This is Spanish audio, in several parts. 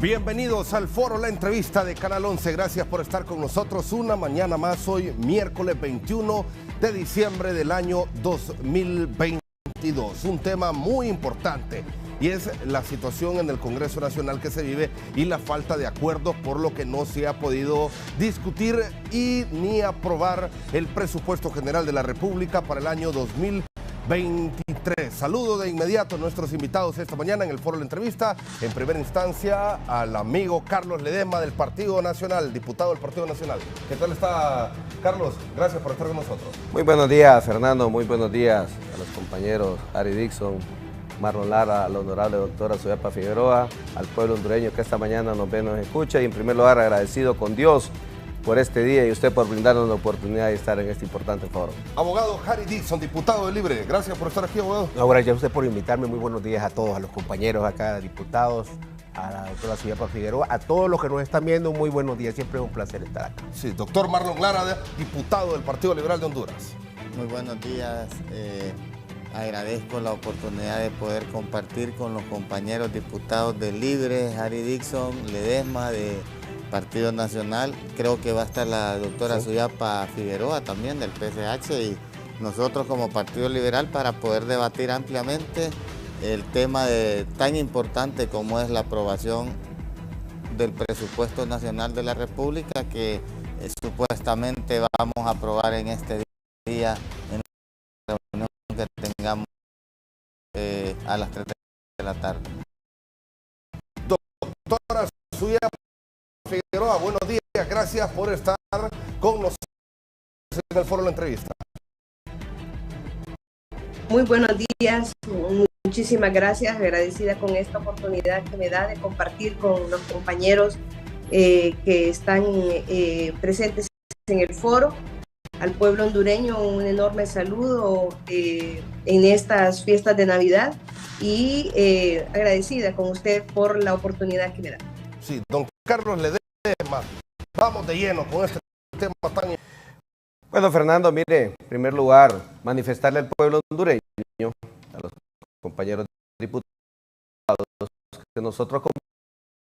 Bienvenidos al Foro La Entrevista de Canal 11. Gracias por estar con nosotros una mañana más. Hoy, miércoles 21 de diciembre del año 2022. Un tema muy importante y es la situación en el Congreso Nacional que se vive y la falta de acuerdos, por lo que no se ha podido discutir y ni aprobar el presupuesto general de la República para el año 2023. Saludo de inmediato a nuestros invitados esta mañana en el Foro de la Entrevista. En primera instancia, al amigo Carlos Ledesma del Partido Nacional, diputado del Partido Nacional. ¿Qué tal está, Carlos? Gracias por estar con nosotros. Muy buenos días, Fernando. Muy buenos días a los compañeros Ari Dixon, Marlon Lara, al honorable doctora Suyapa Figueroa, al pueblo hondureño que esta mañana nos ve, nos escucha, y en primer lugar agradecido con Dios por este día y usted por brindarnos la oportunidad de estar en este importante foro. Abogado Ari Dixon, diputado de Libre, gracias por estar aquí, abogado. No, gracias a usted por invitarme. Muy buenos días a todos, a los compañeros acá, diputados, a la doctora Suyapa Figueroa, a todos los que nos están viendo, muy buenos días. Siempre es un placer estar acá. Sí, doctor Marlon Lara, diputado del Partido Liberal de Honduras. Muy buenos días. Agradezco la oportunidad de poder compartir con los compañeros diputados de Libre, Ari Dixon, Ledesma, de Partido Nacional. Creo que va a estar la doctora Suyapa Figueroa también del PSH y nosotros como Partido Liberal para poder debatir ampliamente el tema tan importante como es la aprobación del presupuesto nacional de la República que supuestamente vamos a aprobar en este día en la reunión que tengamos a las 3 de la tarde. Doctora Suyapa Figueroa, buenos días, gracias por estar con nosotros en el Foro de la Entrevista. Muy buenos días, muchísimas gracias, agradecida con esta oportunidad que me da de compartir con los compañeros que están presentes en el foro. Al pueblo hondureño un enorme saludo en estas fiestas de Navidad y agradecida con usted por la oportunidad que me da. Sí, don Carlos Ledesma, vamos de lleno con este tema tan... Bueno, Fernando, mire, en primer lugar, manifestarle al pueblo hondureño, a los compañeros diputados, que nosotros como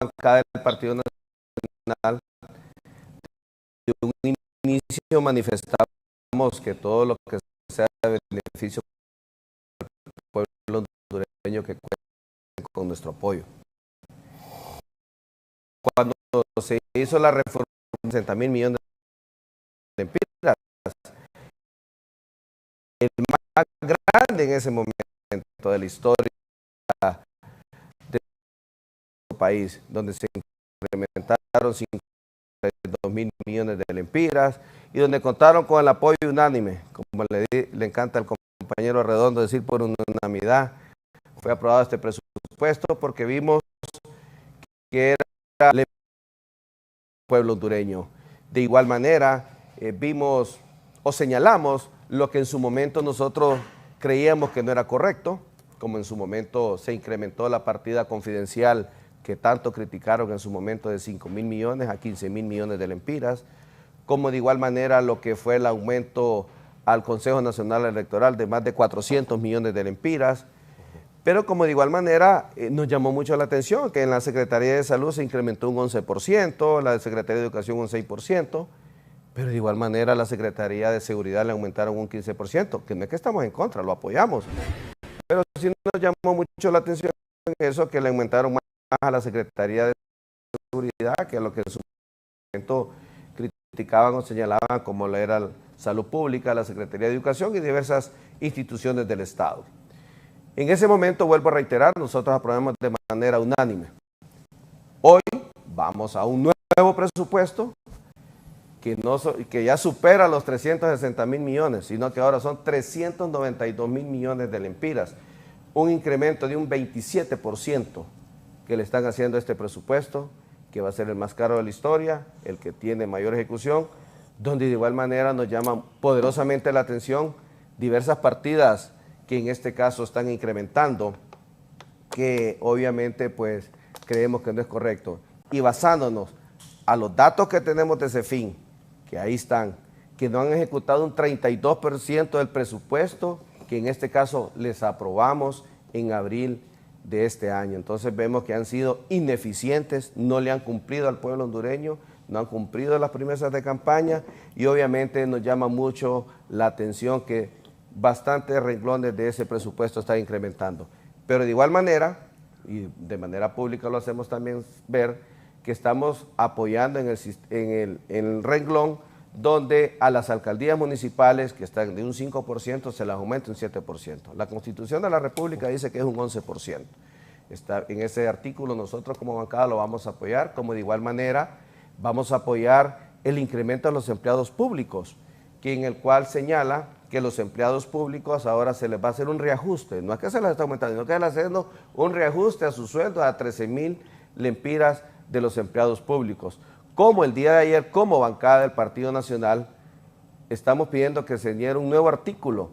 bancada del Partido Nacional, de un inicio manifestamos que todo lo que sea de beneficio para el pueblo hondureño que cuente con nuestro apoyo. Cuando se hizo la reforma de 60.000 millones de lempiras, el más grande en ese momento de la historia de nuestro país, donde se incrementaron 52.000 millones de lempiras y donde contaron con el apoyo unánime, como le encanta al compañero Redondo decir por unanimidad, fue aprobado este presupuesto porque vimos que era el pueblo hondureño. De igual manera, vimos o señalamos lo que en su momento nosotros creíamos que no era correcto, como en su momento se incrementó la partida confidencial que tanto criticaron en su momento de 5.000 millones a 15.000 millones de lempiras, como de igual manera lo que fue el aumento al Consejo Nacional Electoral de más de 400 millones de lempiras, pero como de igual manera nos llamó mucho la atención que en la Secretaría de Salud se incrementó un 11%, la Secretaría de Educación un 6%, pero de igual manera a la Secretaría de Seguridad le aumentaron un 15%, que no es que estamos en contra, lo apoyamos, pero sí nos llamó mucho la atención eso que le aumentaron más a la Secretaría de Seguridad que a lo que en su momento criticaban o señalaban como lo era la Salud Pública, la Secretaría de Educación y diversas instituciones del Estado. En ese momento, vuelvo a reiterar, nosotros aprobamos de manera unánime. Hoy vamos a un nuevo presupuesto que ya supera los 360.000 millones, sino que ahora son 392.000 millones de lempiras, un incremento de un 27% que le están haciendo a este presupuesto, que va a ser el más caro de la historia, el que tiene mayor ejecución, donde de igual manera nos llaman poderosamente la atención diversas partidas que en este caso están incrementando, que obviamente pues creemos que no es correcto. Y basándonos a los datos que tenemos de CEFIN, que ahí están, que no han ejecutado un 32% del presupuesto, que en este caso les aprobamos en abril de este año. Entonces vemos que han sido ineficientes, no le han cumplido al pueblo hondureño, no han cumplido las promesas de campaña y obviamente nos llama mucho la atención que bastantes renglones de ese presupuesto están incrementando. Pero de igual manera, y de manera pública lo hacemos también ver, que estamos apoyando en el renglón donde a las alcaldías municipales que están de un 5% se las aumenta un 7%. La Constitución de la República dice que es un 11%. Está en ese artículo nosotros como bancada lo vamos a apoyar, como de igual manera vamos a apoyar el incremento de los empleados públicos, en el cual señala que los empleados públicos ahora se les va a hacer un reajuste, no es que se les está aumentando, sino que están haciendo un reajuste a su sueldo a 13,000 lempiras de los empleados públicos. Como el día de ayer, como bancada del Partido Nacional, estamos pidiendo que se añada un nuevo artículo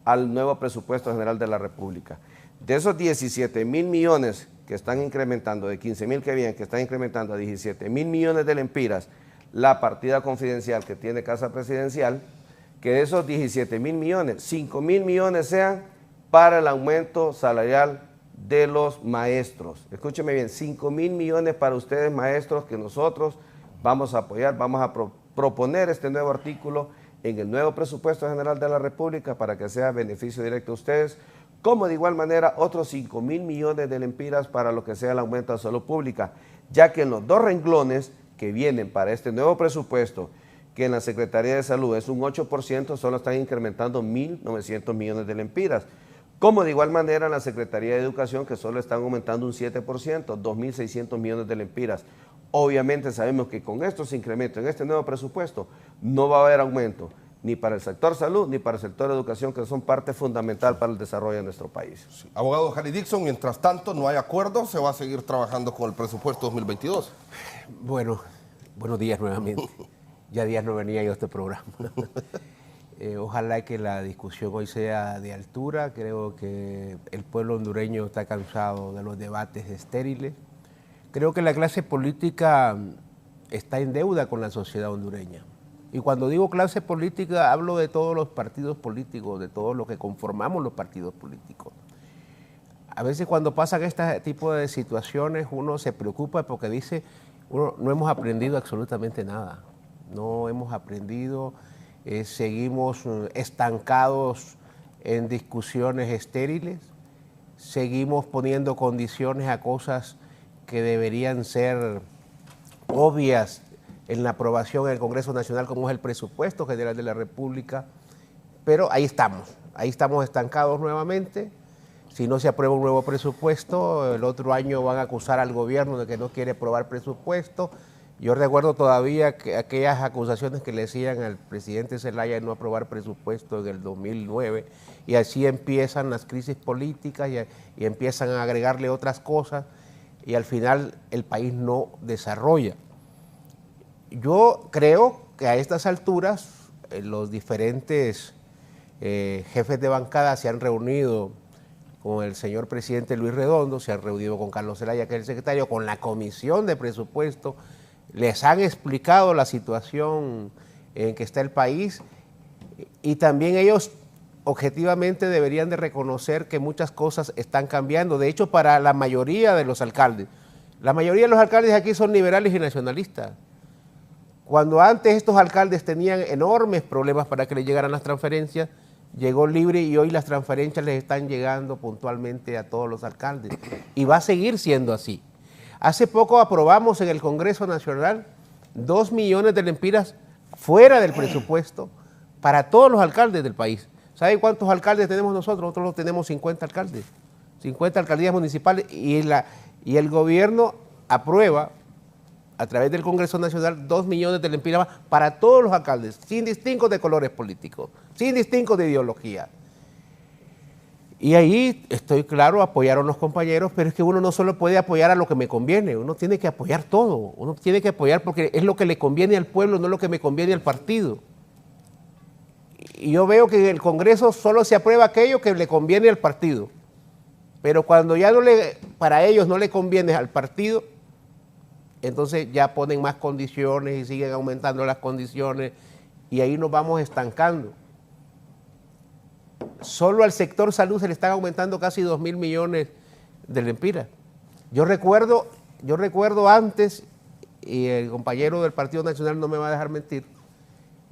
al nuevo presupuesto general de la República. De esos 17,000 millones que están incrementando, de 15,000 que vienen, que están incrementando a 17,000 millones de lempiras, la partida confidencial que tiene Casa Presidencial, que de esos 17,000 millones, 5,000 millones sean para el aumento salarial de los maestros. Escúcheme bien, 5,000 millones para ustedes maestros que nosotros vamos a apoyar, vamos a proponer este nuevo artículo en el nuevo presupuesto general de la República para que sea beneficio directo a ustedes, como de igual manera otros 5,000 millones de lempiras para lo que sea el aumento de salud pública, ya que en los dos renglones que vienen para este nuevo presupuesto, que en la Secretaría de Salud es un 8%, solo están incrementando 1,900 millones de lempiras, como de igual manera en la Secretaría de Educación, que solo están aumentando un 7%, 2,600 millones de lempiras. Obviamente sabemos que con estos incrementos en este nuevo presupuesto no va a haber aumento ni para el sector salud ni para el sector educación, que son parte fundamental para el desarrollo de nuestro país. Sí. Abogado Harry Dixon, mientras tanto no hay acuerdo, se va a seguir trabajando con el presupuesto 2022. Bueno, buenos días nuevamente. Ya días no venía yo a este programa. Ojalá que la discusión hoy sea de altura. Creo que el pueblo hondureño está cansado de los debates estériles. Creo que la clase política está en deuda con la sociedad hondureña. Y cuando digo clase política, hablo de todos los partidos políticos, de todos los que conformamos los partidos políticos. A veces cuando pasan este tipo de situaciones, uno se preocupa porque dice, no hemos aprendido absolutamente nada. No hemos aprendido, seguimos estancados en discusiones estériles, seguimos poniendo condiciones a cosas que deberían ser obvias en la aprobación en el Congreso Nacional, como es el presupuesto general de la República, pero ahí estamos estancados nuevamente. Si no se aprueba un nuevo presupuesto, el otro año van a acusar al gobierno de que no quiere aprobar presupuesto. Yo recuerdo todavía que aquellas acusaciones que le decían al presidente Zelaya de no aprobar presupuesto en el 2009, y así empiezan las crisis políticas y empiezan a agregarle otras cosas, y al final el país no desarrolla. Yo creo que a estas alturas los diferentes jefes de bancada se han reunido con el señor presidente Luis Redondo, se han reunido con Carlos Zelaya, que es el secretario, con la Comisión de Presupuesto, les han explicado la situación en que está el país y también ellos objetivamente deberían de reconocer que muchas cosas están cambiando. De hecho, para la mayoría de los alcaldes, la mayoría de los alcaldes aquí son liberales y nacionalistas. Cuando antes estos alcaldes tenían enormes problemas para que les llegaran las transferencias, llegó Libre y hoy las transferencias les están llegando puntualmente a todos los alcaldes. Y va a seguir siendo así. Hace poco aprobamos en el Congreso Nacional 2 millones de lempiras fuera del presupuesto para todos los alcaldes del país. ¿Saben cuántos alcaldes tenemos nosotros? Nosotros tenemos 50 alcaldes, 50 alcaldías municipales y el gobierno aprueba a través del Congreso Nacional 2 millones de lempiras para todos los alcaldes, sin distingo de colores políticos, sin distingo de ideología. Y ahí, estoy claro, apoyaron los compañeros, pero es que uno no solo puede apoyar a lo que me conviene, uno tiene que apoyar todo, uno tiene que apoyar porque es lo que le conviene al pueblo, no lo que me conviene al partido. Y yo veo que en el Congreso solo se aprueba aquello que le conviene al partido, pero cuando ya para ellos no le conviene al partido, entonces ya ponen más condiciones y siguen aumentando las condiciones y ahí nos vamos estancando. Solo al sector salud se le están aumentando casi 2,000 millones del Empira. Yo recuerdo antes, y el compañero del Partido Nacional no me va a dejar mentir,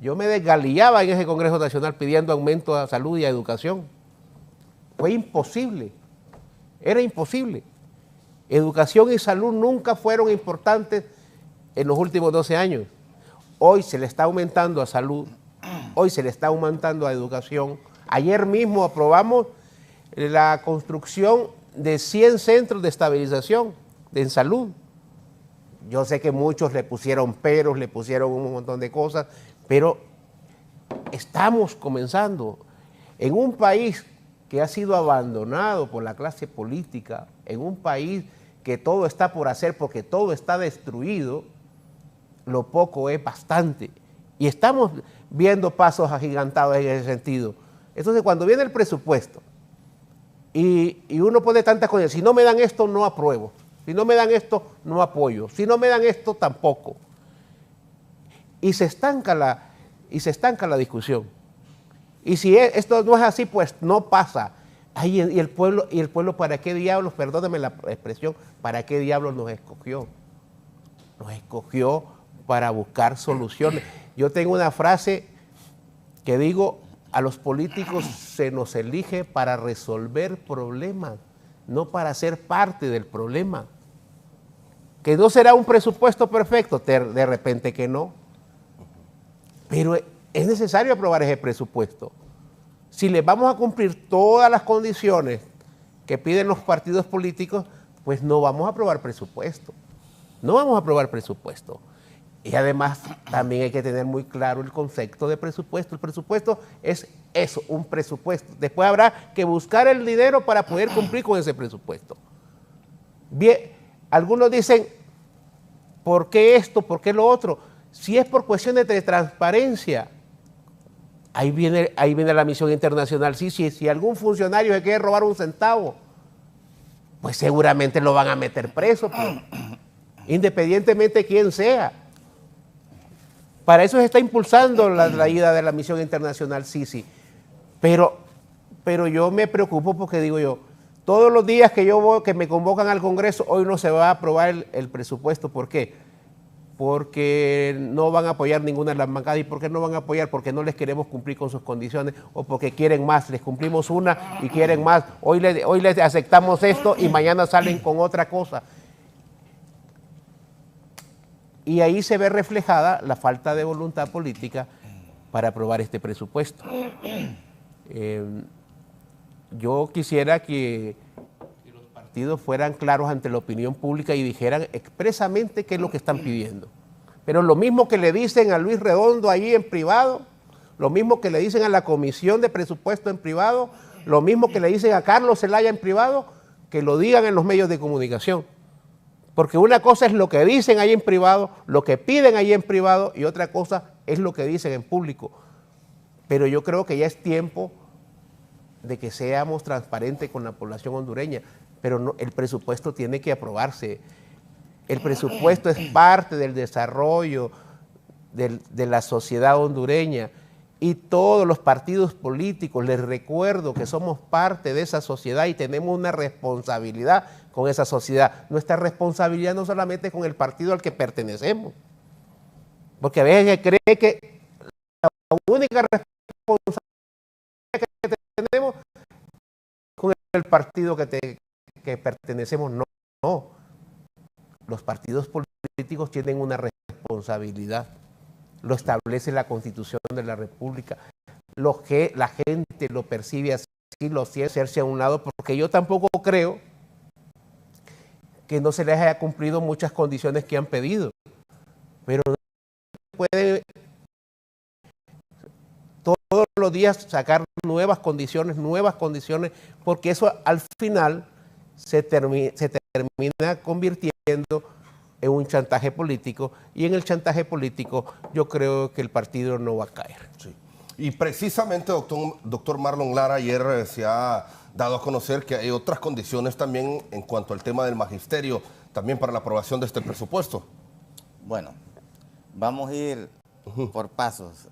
yo me desgalillaba en ese Congreso Nacional pidiendo aumento a salud y a educación. Fue imposible, era imposible. Educación y salud nunca fueron importantes en los últimos 12 años. Hoy se le está aumentando a salud, hoy se le está aumentando a educación. Ayer mismo aprobamos la construcción de 100 centros de estabilización en salud. Yo sé que muchos le pusieron peros, le pusieron un montón de cosas, pero estamos comenzando. En un país que ha sido abandonado por la clase política, en un país que todo está por hacer porque todo está destruido, lo poco es bastante. Y estamos viendo pasos agigantados en ese sentido. Entonces, cuando viene el presupuesto y uno pone tantas cosas, si no me dan esto, no apruebo. Si no me dan esto, no apoyo. Si no me dan esto, tampoco. Y se estanca la discusión. Y si esto no es así, pues no pasa. Ay, y el pueblo, ¿para qué diablos? Perdónenme la expresión, ¿para qué diablos nos escogió? Nos escogió para buscar soluciones. Yo tengo una frase que digo, a los políticos se nos elige para resolver problemas, no para ser parte del problema. Que no será un presupuesto perfecto, de repente que no. Pero es necesario aprobar ese presupuesto. Si le vamos a cumplir todas las condiciones que piden los partidos políticos, pues no vamos a aprobar presupuesto. No vamos a aprobar presupuesto. Y además también hay que tener muy claro el concepto de presupuesto. El presupuesto es eso, un presupuesto. Después habrá que buscar el dinero para poder cumplir con ese presupuesto. Bien, algunos dicen, ¿por qué esto? ¿Por qué lo otro? Si es por cuestiones de transparencia, ahí viene la misión internacional. Sí, si algún funcionario se quiere robar un centavo, pues seguramente lo van a meter preso, pues, independientemente de quién sea. Para eso se está impulsando la traída de la misión internacional, sí. Pero yo me preocupo porque digo yo, todos los días que me convocan al Congreso, hoy no se va a aprobar el presupuesto. ¿Por qué? Porque no van a apoyar ninguna de las bancadas. ¿Y por qué no van a apoyar? Porque no les queremos cumplir con sus condiciones o porque quieren más. Les cumplimos una y quieren más. Hoy les aceptamos esto y mañana salen con otra cosa. Y ahí se ve reflejada la falta de voluntad política para aprobar este presupuesto. Yo quisiera que los partidos fueran claros ante la opinión pública y dijeran expresamente qué es lo que están pidiendo. Pero lo mismo que le dicen a Luis Redondo ahí en privado, lo mismo que le dicen a la Comisión de Presupuesto en privado, lo mismo que le dicen a Carlos Zelaya en privado, que lo digan en los medios de comunicación. Porque una cosa es lo que dicen ahí en privado, lo que piden ahí en privado, y otra cosa es lo que dicen en público. Pero yo creo que ya es tiempo de que seamos transparentes con la población hondureña, pero no, el presupuesto tiene que aprobarse. El presupuesto es parte del desarrollo de la sociedad hondureña y todos los partidos políticos, les recuerdo que somos parte de esa sociedad y tenemos una responsabilidad con esa sociedad. Nuestra responsabilidad no solamente con el partido al que pertenecemos, porque a veces se cree que la única responsabilidad que tenemos con el partido que pertenecemos. No. Los partidos políticos tienen una responsabilidad. Lo establece la Constitución de la República. La gente lo percibe así, lo siente hacerse a un lado, porque yo tampoco creo que no se les haya cumplido muchas condiciones que han pedido. Pero no se puede todos los días sacar nuevas condiciones, porque eso al final se termina convirtiendo en un chantaje político, y en el chantaje político yo creo que el partido no va a caer. Sí. Y precisamente, doctor Marlon Lara, ayer se ha dado a conocer que hay otras condiciones también en cuanto al tema del magisterio, también para la aprobación de este presupuesto. Bueno, vamos a ir por pasos,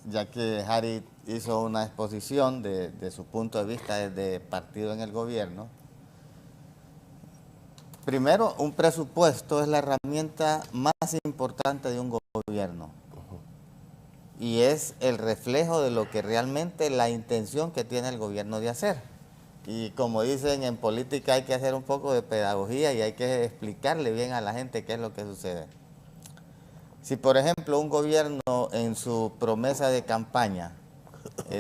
ya que Harry hizo una exposición de su punto de vista desde partido en el gobierno. Primero, un presupuesto es la herramienta más importante de un gobierno. Y es el reflejo de lo que realmente la intención que tiene el gobierno de hacer. Y como dicen en política, hay que hacer un poco de pedagogía y hay que explicarle bien a la gente qué es lo que sucede. Si por ejemplo un gobierno en su promesa de campaña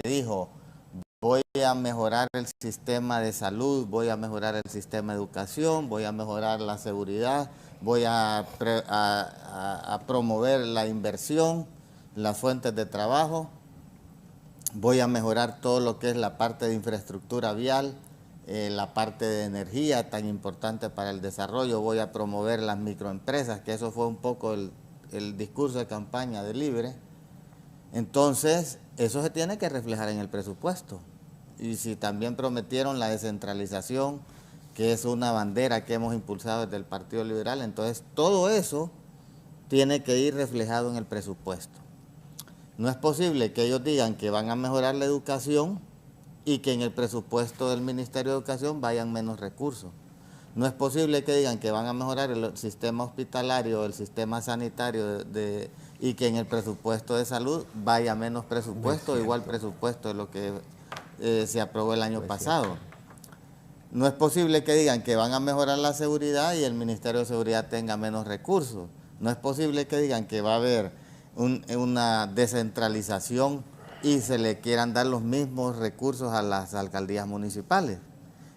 dijo: voy a mejorar el sistema de salud, voy a mejorar el sistema de educación, voy a mejorar la seguridad, voy a promover la inversión, las fuentes de trabajo, voy a mejorar todo lo que es la parte de infraestructura vial, la parte de energía tan importante para el desarrollo, voy a promover las microempresas, que eso fue un poco el discurso de campaña de Libre. Entonces, eso se tiene que reflejar en el presupuesto. Y si también prometieron la descentralización, que es una bandera que hemos impulsado desde el Partido Liberal, entonces todo eso tiene que ir reflejado en el presupuesto. No es posible que ellos digan que van a mejorar la educación y que en el presupuesto del Ministerio de Educación vayan menos recursos. No es posible que digan que van a mejorar el sistema hospitalario, el sistema sanitario y que en el presupuesto de salud vaya menos presupuesto, igual presupuesto de lo que se aprobó el año pasado. No es posible que digan que van a mejorar la seguridad y el Ministerio de Seguridad tenga menos recursos. No es posible que digan que va a haber una descentralización y se le quieran dar los mismos recursos a las alcaldías municipales.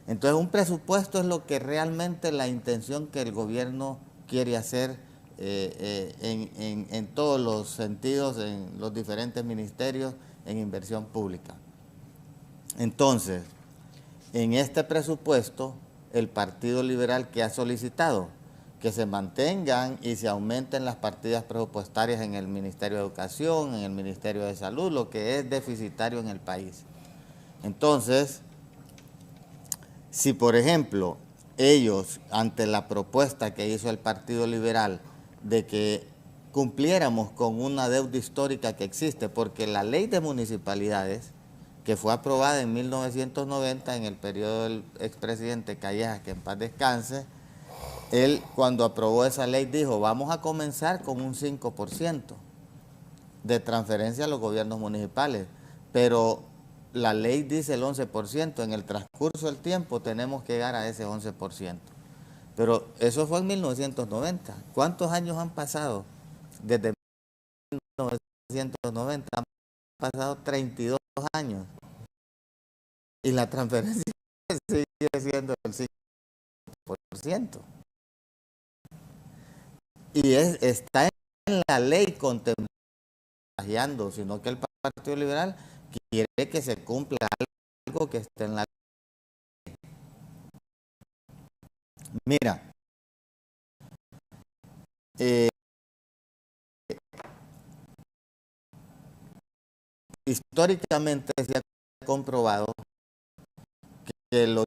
Entonces, un presupuesto es lo que realmente la intención que el gobierno quiere hacer en todos los sentidos, en los diferentes ministerios, en inversión pública. Entonces, en este presupuesto, el Partido Liberal que ha solicitado que se mantengan y se aumenten las partidas presupuestarias en el Ministerio de Educación, en el Ministerio de Salud, lo que es deficitario en el país. Entonces, si por ejemplo ellos, ante la propuesta que hizo el Partido Liberal de que cumpliéramos con una deuda histórica que existe, porque la ley de municipalidades, que fue aprobada en 1990 en el periodo del expresidente Callejas, que en paz descanse, él cuando aprobó esa ley dijo: vamos a comenzar con un 5% de transferencia a los gobiernos municipales, pero la ley dice el 11%, en el transcurso del tiempo tenemos que llegar a ese 11%. Pero eso fue en 1990. ¿Cuántos años han pasado desde 1990? Han pasado 32 años. Y la transferencia sigue siendo el 5%. Y está en la ley contemplando, sino que el Partido Liberal quiere que se cumpla algo que esté en la ley. Mira, históricamente se ha comprobado que los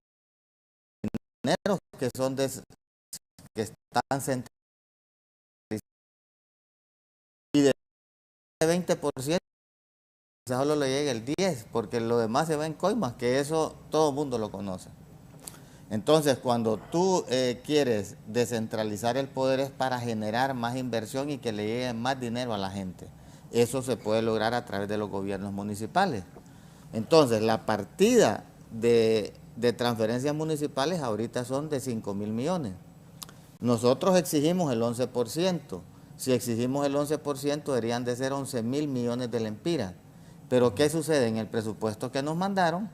dineros que son que están centralizados y de 20% solo le llega el 10%, porque lo demás se va en coimas, que eso todo el mundo lo conoce. Entonces, cuando tú quieres descentralizar el poder es para generar más inversión y que le llegue más dinero a la gente. Eso se puede lograr a través de los gobiernos municipales. Entonces, la partida de transferencias municipales ahorita son de 5.000 millones. Nosotros exigimos el 11%. Si exigimos el 11%, deberían de ser 11.000 millones de lempiras. Pero ¿qué sucede? En el presupuesto que nos mandaron,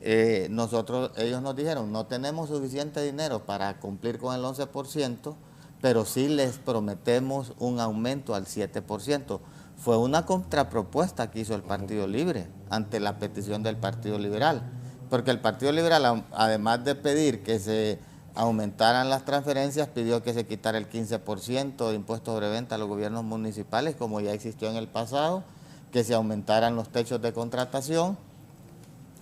ellos nos dijeron: no tenemos suficiente dinero para cumplir con el 11%, pero sí les prometemos un aumento al 7%. Fue una contrapropuesta que hizo el Partido Libre ante la petición del Partido Liberal, porque el Partido Liberal, además de pedir que se aumentaran las transferencias, pidió que se quitara el 15% de impuestos sobre venta a los gobiernos municipales, como ya existió en el pasado, que se aumentaran los techos de contratación.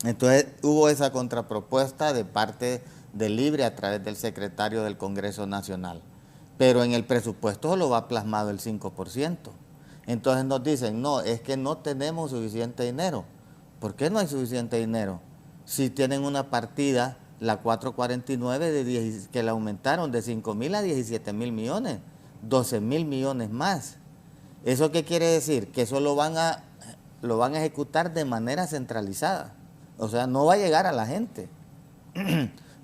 Entonces hubo esa contrapropuesta de parte del Libre a través del secretario del Congreso Nacional. Pero en el presupuesto solo va plasmado el 5%. Entonces nos dicen: no, es que no tenemos suficiente dinero. ¿Por qué no hay suficiente dinero? Si tienen una partida la 449 que la aumentaron de 5.000 a 17.000 millones, 12.000 millones más. ¿Eso qué quiere decir? Que eso lo van a ejecutar de manera centralizada. O sea, no va a llegar a la gente.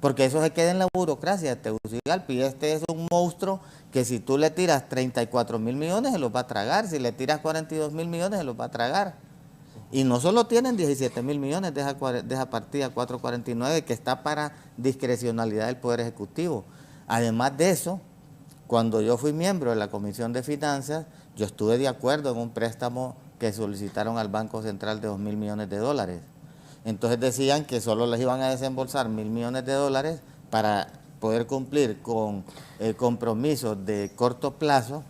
Porque eso se queda en la burocracia de Tegucigalpa, y este es un monstruo que si tú le tiras 34.000 millones se los va a tragar, si le tiras 42.000 millones se los va a tragar. Y no solo tienen 17.000 millones de esa partida 449 que está para discrecionalidad del Poder Ejecutivo. Además de eso, cuando yo fui miembro de la Comisión de Finanzas, yo estuve de acuerdo en un préstamo que solicitaron al Banco Central de 2.000 millones de dólares. Entonces decían que solo les iban a desembolsar 1.000 millones de dólares para poder cumplir con compromisos de corto plazo,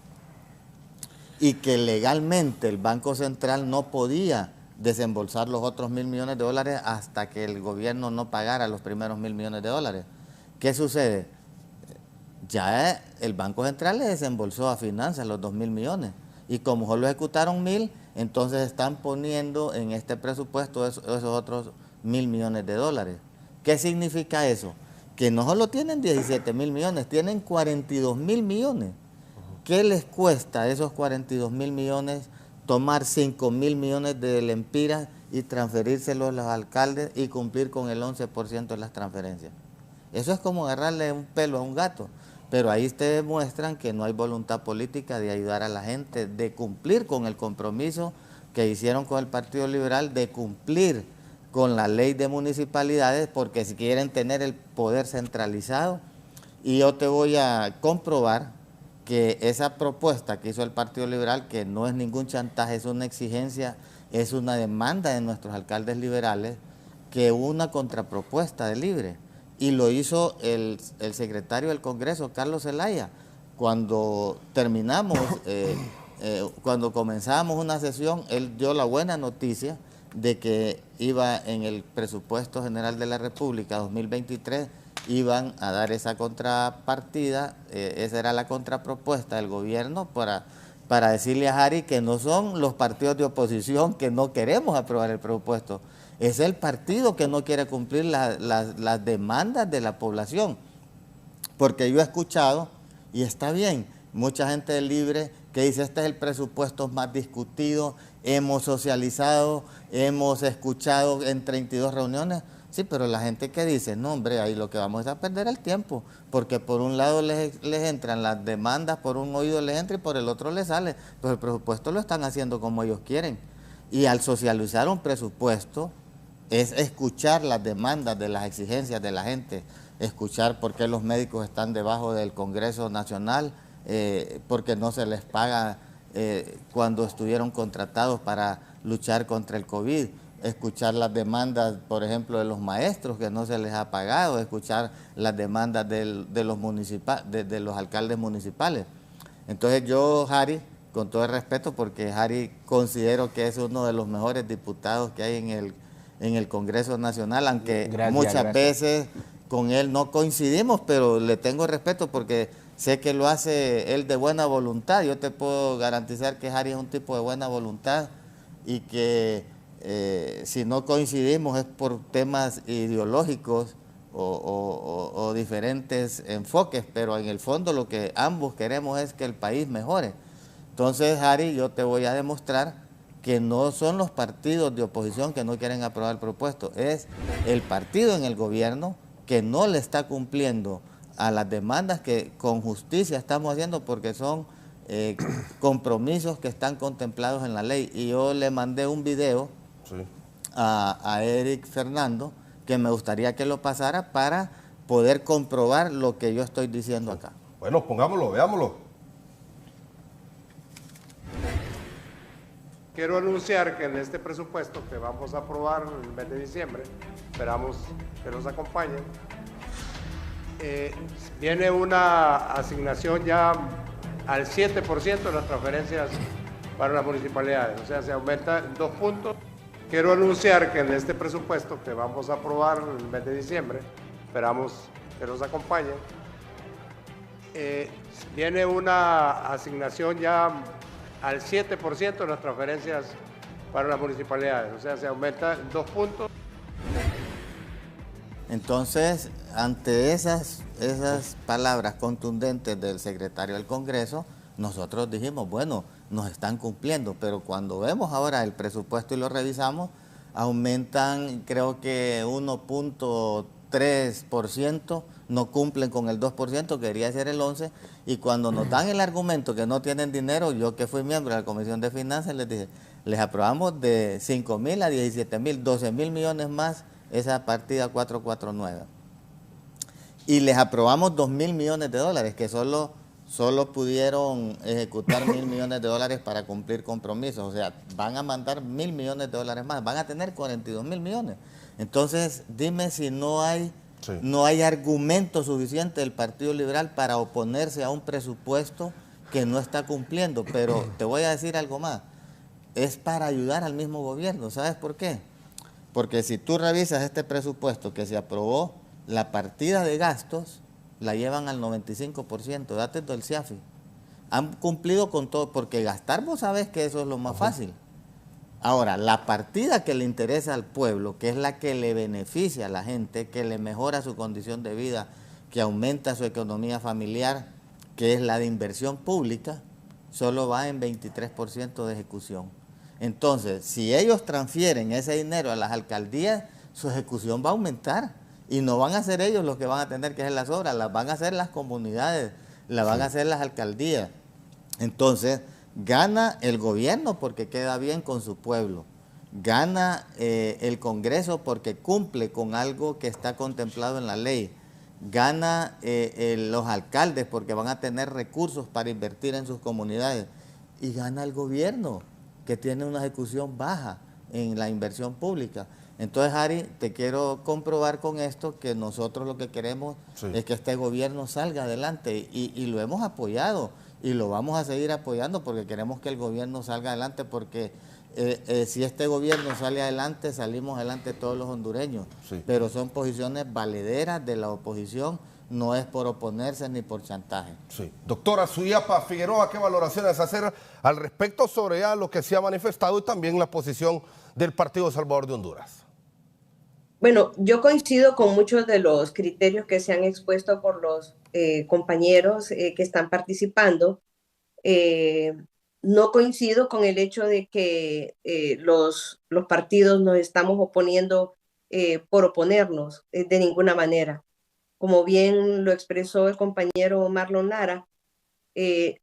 y que legalmente el Banco Central no podía desembolsar los otros 1.000 millones de dólares hasta que el gobierno no pagara los primeros 1.000 millones de dólares. ¿Qué sucede? Ya el Banco Central le desembolsó a Finanzas los 2.000 millones, y como solo ejecutaron 1.000, entonces están poniendo en este presupuesto esos otros 1.000 millones de dólares. ¿Qué significa eso? Que no solo tienen 17.000 millones, tienen 42.000 millones. ¿Qué les cuesta a esos 42.000 millones tomar 5.000 millones de lempiras y transferírselos a los alcaldes y cumplir con el 11% de las transferencias? Eso es como agarrarle un pelo a un gato. Pero ahí ustedes muestran que no hay voluntad política de ayudar a la gente, de cumplir con el compromiso que hicieron con el Partido Liberal, de cumplir con la ley de municipalidades, porque si quieren tener el poder centralizado. Y yo te voy a comprobar que esa propuesta que hizo el Partido Liberal, que no es ningún chantaje, es una exigencia, es una demanda de nuestros alcaldes liberales, que hubo una contrapropuesta de Libre. Y lo hizo el secretario del Congreso, Carlos Zelaya, cuando terminamos, cuando comenzábamos una sesión, él dio la buena noticia de que iba en el presupuesto general de la República 2023, iban a dar esa contrapartida, esa era la contrapropuesta del gobierno para decirle a Jari que no son los partidos de oposición que no queremos aprobar el presupuesto, es el partido que no quiere cumplir las demandas de la población. Porque yo he escuchado, y está bien, mucha gente de Libre que dice este es el presupuesto más discutido, hemos socializado, hemos escuchado en 32 reuniones. Sí, pero la gente que dice, no hombre, ahí lo que vamos es a perder el tiempo, porque por un lado les entran las demandas, por un oído les entra y por el otro les sale. Pues el presupuesto lo están haciendo como ellos quieren. Y al socializar un presupuesto es escuchar las demandas de las exigencias de la gente, escuchar por qué los médicos están debajo del Congreso Nacional, porque no se les paga cuando estuvieron contratados para luchar contra el COVID, escuchar las demandas, por ejemplo, de los maestros que no se les ha pagado, escuchar las demandas de los alcaldes municipales. Entonces yo, Jari, con todo el respeto, porque Jari considero que es uno de los mejores diputados que hay en el Congreso Nacional, aunque muchas veces con él no coincidimos, pero le tengo respeto porque sé que lo hace él de buena voluntad. Yo te puedo garantizar que Jari es un tipo de buena voluntad y que si no coincidimos es por temas ideológicos o diferentes enfoques, pero en el fondo lo que ambos queremos es que el país mejore. Entonces, Jari, yo te voy a demostrar que no son los partidos de oposición que no quieren aprobar el presupuesto, es el partido en el gobierno que no le está cumpliendo a las demandas que con justicia estamos haciendo, porque son compromisos que están contemplados en la ley. Y yo le mandé un video a Eric Fernando que me gustaría que lo pasara para poder comprobar lo que yo estoy diciendo acá. Bueno, pongámoslo, veámoslo. Quiero anunciar que en este presupuesto que vamos a aprobar en el mes de diciembre, esperamos que nos acompañen, viene una asignación ya al 7% de las transferencias para las municipalidades, o sea, se aumenta en 2 puntos. Quiero anunciar que en este presupuesto que vamos a aprobar en el mes de diciembre, esperamos que nos acompañen, viene una asignación ya al 7% de las transferencias para las municipalidades, o sea, se aumenta en 2 puntos. Entonces, ante esas palabras contundentes del secretario del Congreso, nosotros dijimos, bueno, nos están cumpliendo, pero cuando vemos ahora el presupuesto y lo revisamos, aumentan creo que 1.3%, no cumplen con el 2%, que debería ser el 11%, y cuando nos dan el argumento que no tienen dinero, yo que fui miembro de la Comisión de Finanzas, les dije, les aprobamos de 5.000 a 17.000, 12.000 millones más esa partida 449. Y les aprobamos 2.000 millones de dólares, que solo pudieron ejecutar 1.000 millones de dólares para cumplir compromisos. O sea, van a mandar 1.000 millones de dólares más, van a tener 42.000 millones. Entonces, dime si no hay argumento suficiente del Partido Liberal para oponerse a un presupuesto que no está cumpliendo. Pero te voy a decir algo más, es para ayudar al mismo gobierno. ¿Sabes por qué? Porque si tú revisas este presupuesto que se aprobó, la partida de gastos la llevan al 95%, datos del CIAFI. Han cumplido con todo, porque gastar vos sabés que eso es lo más fácil. Ahora, la partida que le interesa al pueblo, que es la que le beneficia a la gente, que le mejora su condición de vida, que aumenta su economía familiar, que es la de inversión pública, solo va en 23% de ejecución. Entonces, si ellos transfieren ese dinero a las alcaldías, su ejecución va a aumentar. Y no van a ser ellos los que van a tener que hacer las obras, las van a hacer las comunidades, las van a hacer las alcaldías. Entonces, gana el gobierno porque queda bien con su pueblo. Gana el Congreso porque cumple con algo que está contemplado en la ley. Gana los alcaldes porque van a tener recursos para invertir en sus comunidades. Y gana el gobierno, que tiene una ejecución baja en la inversión pública. Entonces, Ari, te quiero comprobar con esto que nosotros lo que queremos es que este gobierno salga adelante y lo hemos apoyado y lo vamos a seguir apoyando porque queremos que el gobierno salga adelante porque si este gobierno sale adelante, salimos adelante todos los hondureños, pero son posiciones valederas de la oposición, no es por oponerse ni por chantaje. Sí. Doctora Suyapa Figueroa, ¿qué valoraciones hacer al respecto sobre ya lo que se ha manifestado y también la posición del Partido Salvador de Honduras? Bueno, yo coincido con muchos de los criterios que se han expuesto por los compañeros que están participando. No coincido con el hecho de que los partidos nos estamos oponiendo por oponernos de ninguna manera. Como bien lo expresó el compañero Marlon Lara,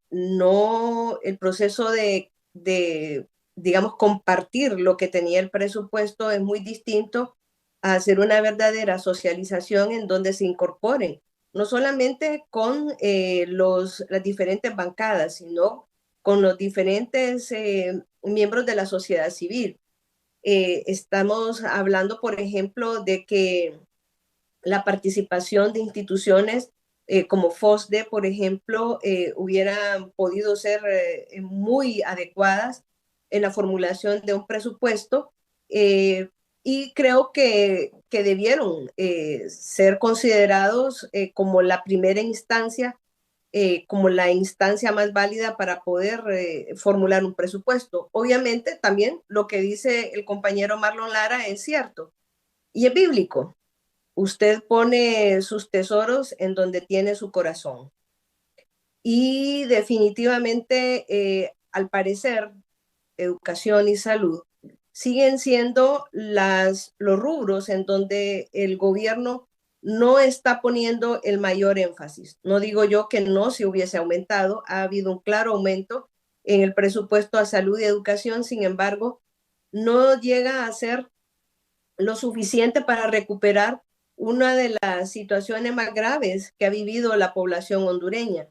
no el proceso de, digamos, compartir lo que tenía el presupuesto es muy distinto a hacer una verdadera socialización en donde se incorporen, no solamente con las diferentes bancadas, sino con los diferentes miembros de la sociedad civil. Estamos hablando, por ejemplo, de que la participación de instituciones como FOSDE, por ejemplo, hubieran podido ser muy adecuadas en la formulación de un presupuesto y creo que debieron ser considerados como la primera instancia, como la instancia más válida para poder formular un presupuesto. Obviamente también lo que dice el compañero Marlon Lara es cierto y es bíblico. Usted pone sus tesoros en donde tiene su corazón. Y definitivamente, al parecer, educación y salud siguen siendo los rubros en donde el gobierno no está poniendo el mayor énfasis. No digo yo que no se hubiese aumentado, ha habido un claro aumento en el presupuesto a salud y educación, sin embargo, no llega a ser lo suficiente para recuperar una de las situaciones más graves que ha vivido la población hondureña.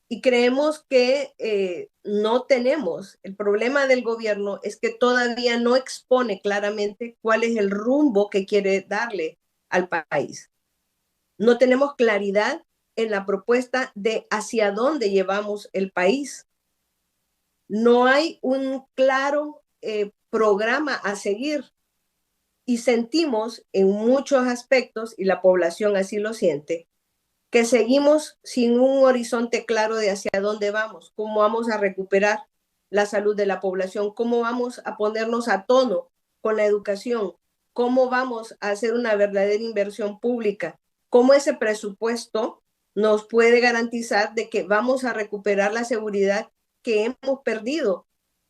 Y creemos que no tenemos, el problema del gobierno es que todavía no expone claramente cuál es el rumbo que quiere darle al país. No tenemos claridad en la propuesta de hacia dónde llevamos el país. No hay un claro programa a seguir. Y sentimos en muchos aspectos, y la población así lo siente, que seguimos sin un horizonte claro de hacia dónde vamos, cómo vamos a recuperar la salud de la población, cómo vamos a ponernos a tono con la educación, cómo vamos a hacer una verdadera inversión pública, cómo ese presupuesto nos puede garantizar de que vamos a recuperar la seguridad que hemos perdido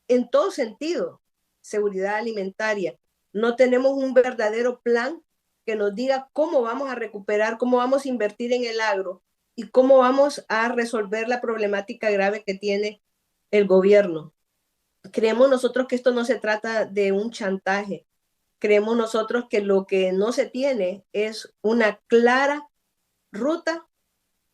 en todo sentido, seguridad alimentaria. No tenemos un verdadero plan que nos diga cómo vamos a recuperar, cómo vamos a invertir en el agro y cómo vamos a resolver la problemática grave que tiene el gobierno. Creemos nosotros que esto no se trata de un chantaje. Creemos nosotros que lo que no se tiene es una clara ruta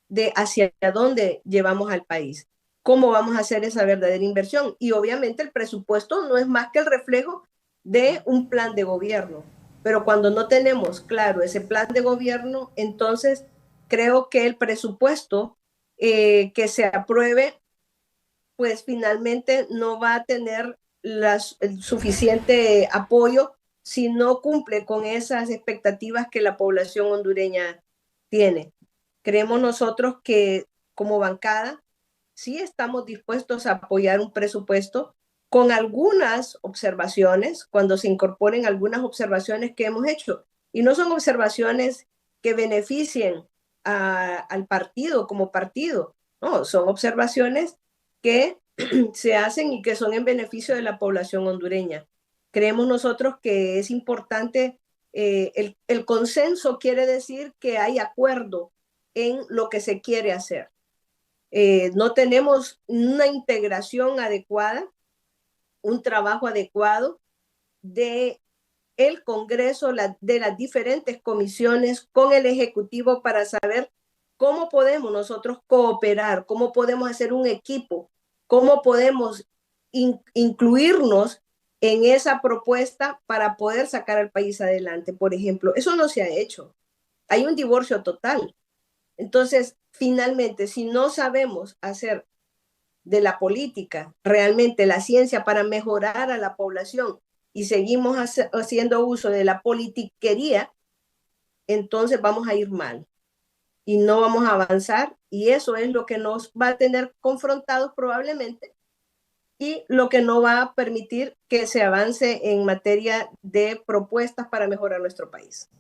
de hacia dónde llevamos al país, cómo vamos a hacer esa verdadera inversión. Y obviamente el presupuesto no es más que el reflejo de un plan de gobierno. Pero cuando no tenemos claro ese plan de gobierno, entonces creo que el presupuesto que se apruebe, pues finalmente no va a tener el suficiente apoyo si no cumple con esas expectativas que la población hondureña tiene. Creemos nosotros que como bancada sí estamos dispuestos a apoyar un presupuesto con algunas observaciones, cuando se incorporen algunas observaciones que hemos hecho. Y no son observaciones que beneficien al partido como partido, no, son observaciones que se hacen y que son en beneficio de la población hondureña. Creemos nosotros que es importante, el consenso quiere decir que hay acuerdo en lo que se quiere hacer. No tenemos una integración adecuada, un trabajo adecuado de el Congreso, de las diferentes comisiones con el Ejecutivo para saber cómo podemos nosotros cooperar, cómo podemos hacer un equipo, cómo podemos incluirnos en esa propuesta para poder sacar al país adelante. Por ejemplo, eso no se ha hecho. Hay un divorcio total. Entonces, finalmente, si no sabemos hacer de la política realmente la ciencia para mejorar a la población y seguimos haciendo uso de la politiquería, entonces vamos a ir mal y no vamos a avanzar, y eso es lo que nos va a tener confrontados probablemente y lo que no va a permitir que se avance en materia de propuestas para mejorar nuestro país.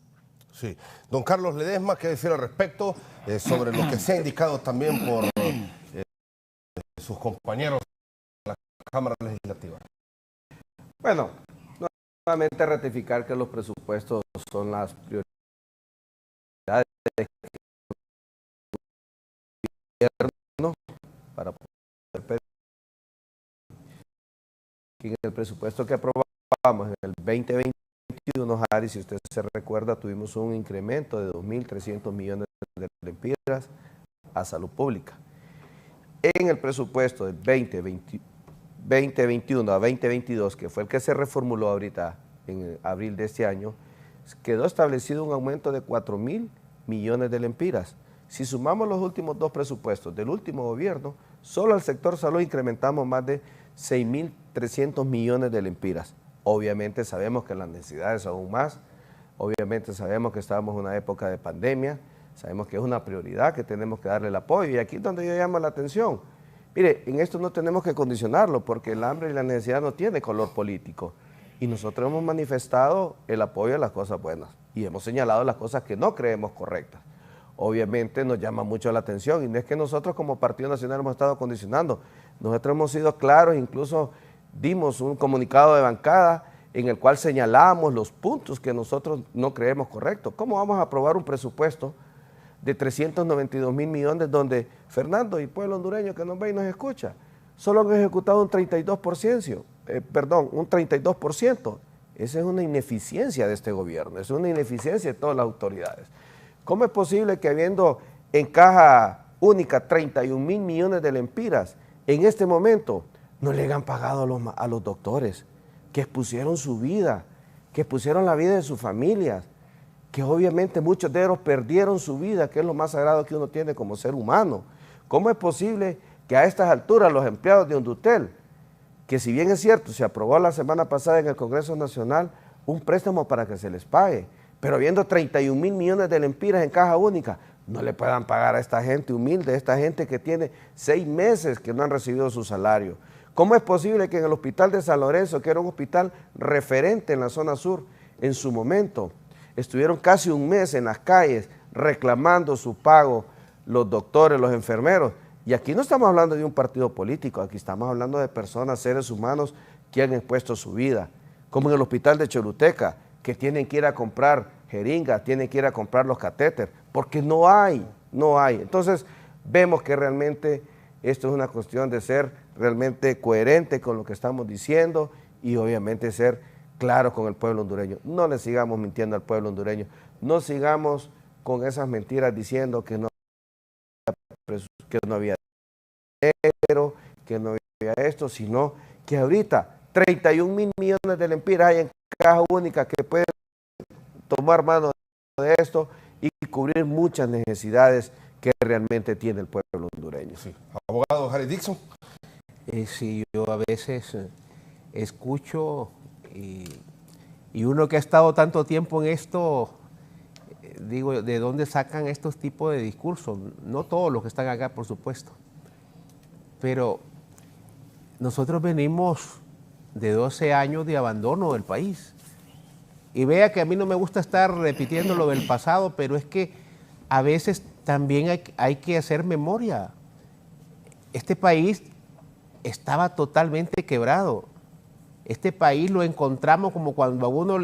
Sí. Don Carlos Ledesma, ¿qué decir al respecto sobre lo que se ha indicado también por sus compañeros de la Cámara Legislativa? Bueno, nuevamente ratificar que los presupuestos son las prioridades del gobierno para poder pedir. En el presupuesto que aprobamos en el 2021, Harry, si usted se recuerda, tuvimos un incremento de 2.300 millones de lempiras a salud pública. En el presupuesto del 2021 a 2022, que fue el que se reformuló ahorita en abril de este año, quedó establecido un aumento de 4.000 millones de lempiras. Si sumamos los últimos dos presupuestos del último gobierno, solo al sector salud incrementamos más de 6.300 millones de lempiras. Obviamente sabemos que las necesidades son aún más, obviamente sabemos que estamos en una época de pandemia, sabemos que es una prioridad, que tenemos que darle el apoyo, y aquí es donde yo llamo la atención. Mire, en esto no tenemos que condicionarlo, porque el hambre y la necesidad no tiene color político, y nosotros hemos manifestado el apoyo a las cosas buenas, y hemos señalado las cosas que no creemos correctas. Obviamente nos llama mucho la atención, y no es que nosotros como Partido Nacional hemos estado condicionando, nosotros hemos sido claros, incluso dimos un comunicado de bancada en el cual señalamos los puntos que nosotros no creemos correctos. ¿Cómo vamos a aprobar un presupuesto de 392 mil millones donde Fernando y pueblo hondureño que nos ve y nos escucha, solo han ejecutado un 32%? Un 32%. Esa es una ineficiencia de este gobierno, es una ineficiencia de todas las autoridades. ¿Cómo es posible que habiendo en caja única 31 mil millones de lempiras, en este momento no le hayan pagado a los doctores que expusieron su vida, que expusieron la vida de sus familias, que obviamente muchos de ellos perdieron su vida, que es lo más sagrado que uno tiene como ser humano? ¿Cómo es posible que a estas alturas los empleados de Hondutel, que si bien es cierto, se aprobó la semana pasada en el Congreso Nacional un préstamo para que se les pague, pero habiendo 31 mil millones de lempiras en caja única, no le puedan pagar a esta gente humilde, a esta gente que tiene 6 meses que no han recibido su salario? ¿Cómo es posible que en el hospital de San Lorenzo, que era un hospital referente en la zona sur, en su momento. Estuvieron casi un mes en las calles reclamando su pago los doctores, los enfermeros. Y aquí no estamos hablando de un partido político, aquí estamos hablando de personas, seres humanos que han expuesto su vida. Como en el hospital de Choluteca, que tienen que ir a comprar jeringas, tienen que ir a comprar los catéteres, porque no hay. Entonces, vemos que realmente esto es una cuestión de ser realmente coherente con lo que estamos diciendo y obviamente ser claros con el pueblo hondureño. No le sigamos mintiendo al pueblo hondureño, no sigamos con esas mentiras diciendo que no había dinero, que no había esto, sino que ahorita 31.000 millones de lempiras hay en caja única que pueden tomar mano de esto y cubrir muchas necesidades que realmente tiene el pueblo hondureño. Sí. Abogado Harry Dixon. Sí, yo a veces escucho y uno que ha estado tanto tiempo en esto, digo, ¿de dónde sacan estos tipos de discursos? No todos los que están acá, por supuesto, pero nosotros venimos de 12 años de abandono del país. Y vea que a mí no me gusta estar repitiendo lo del pasado, pero es que a veces también hay que hacer memoria. Este país estaba totalmente quebrado. Este país lo encontramos como cuando a uno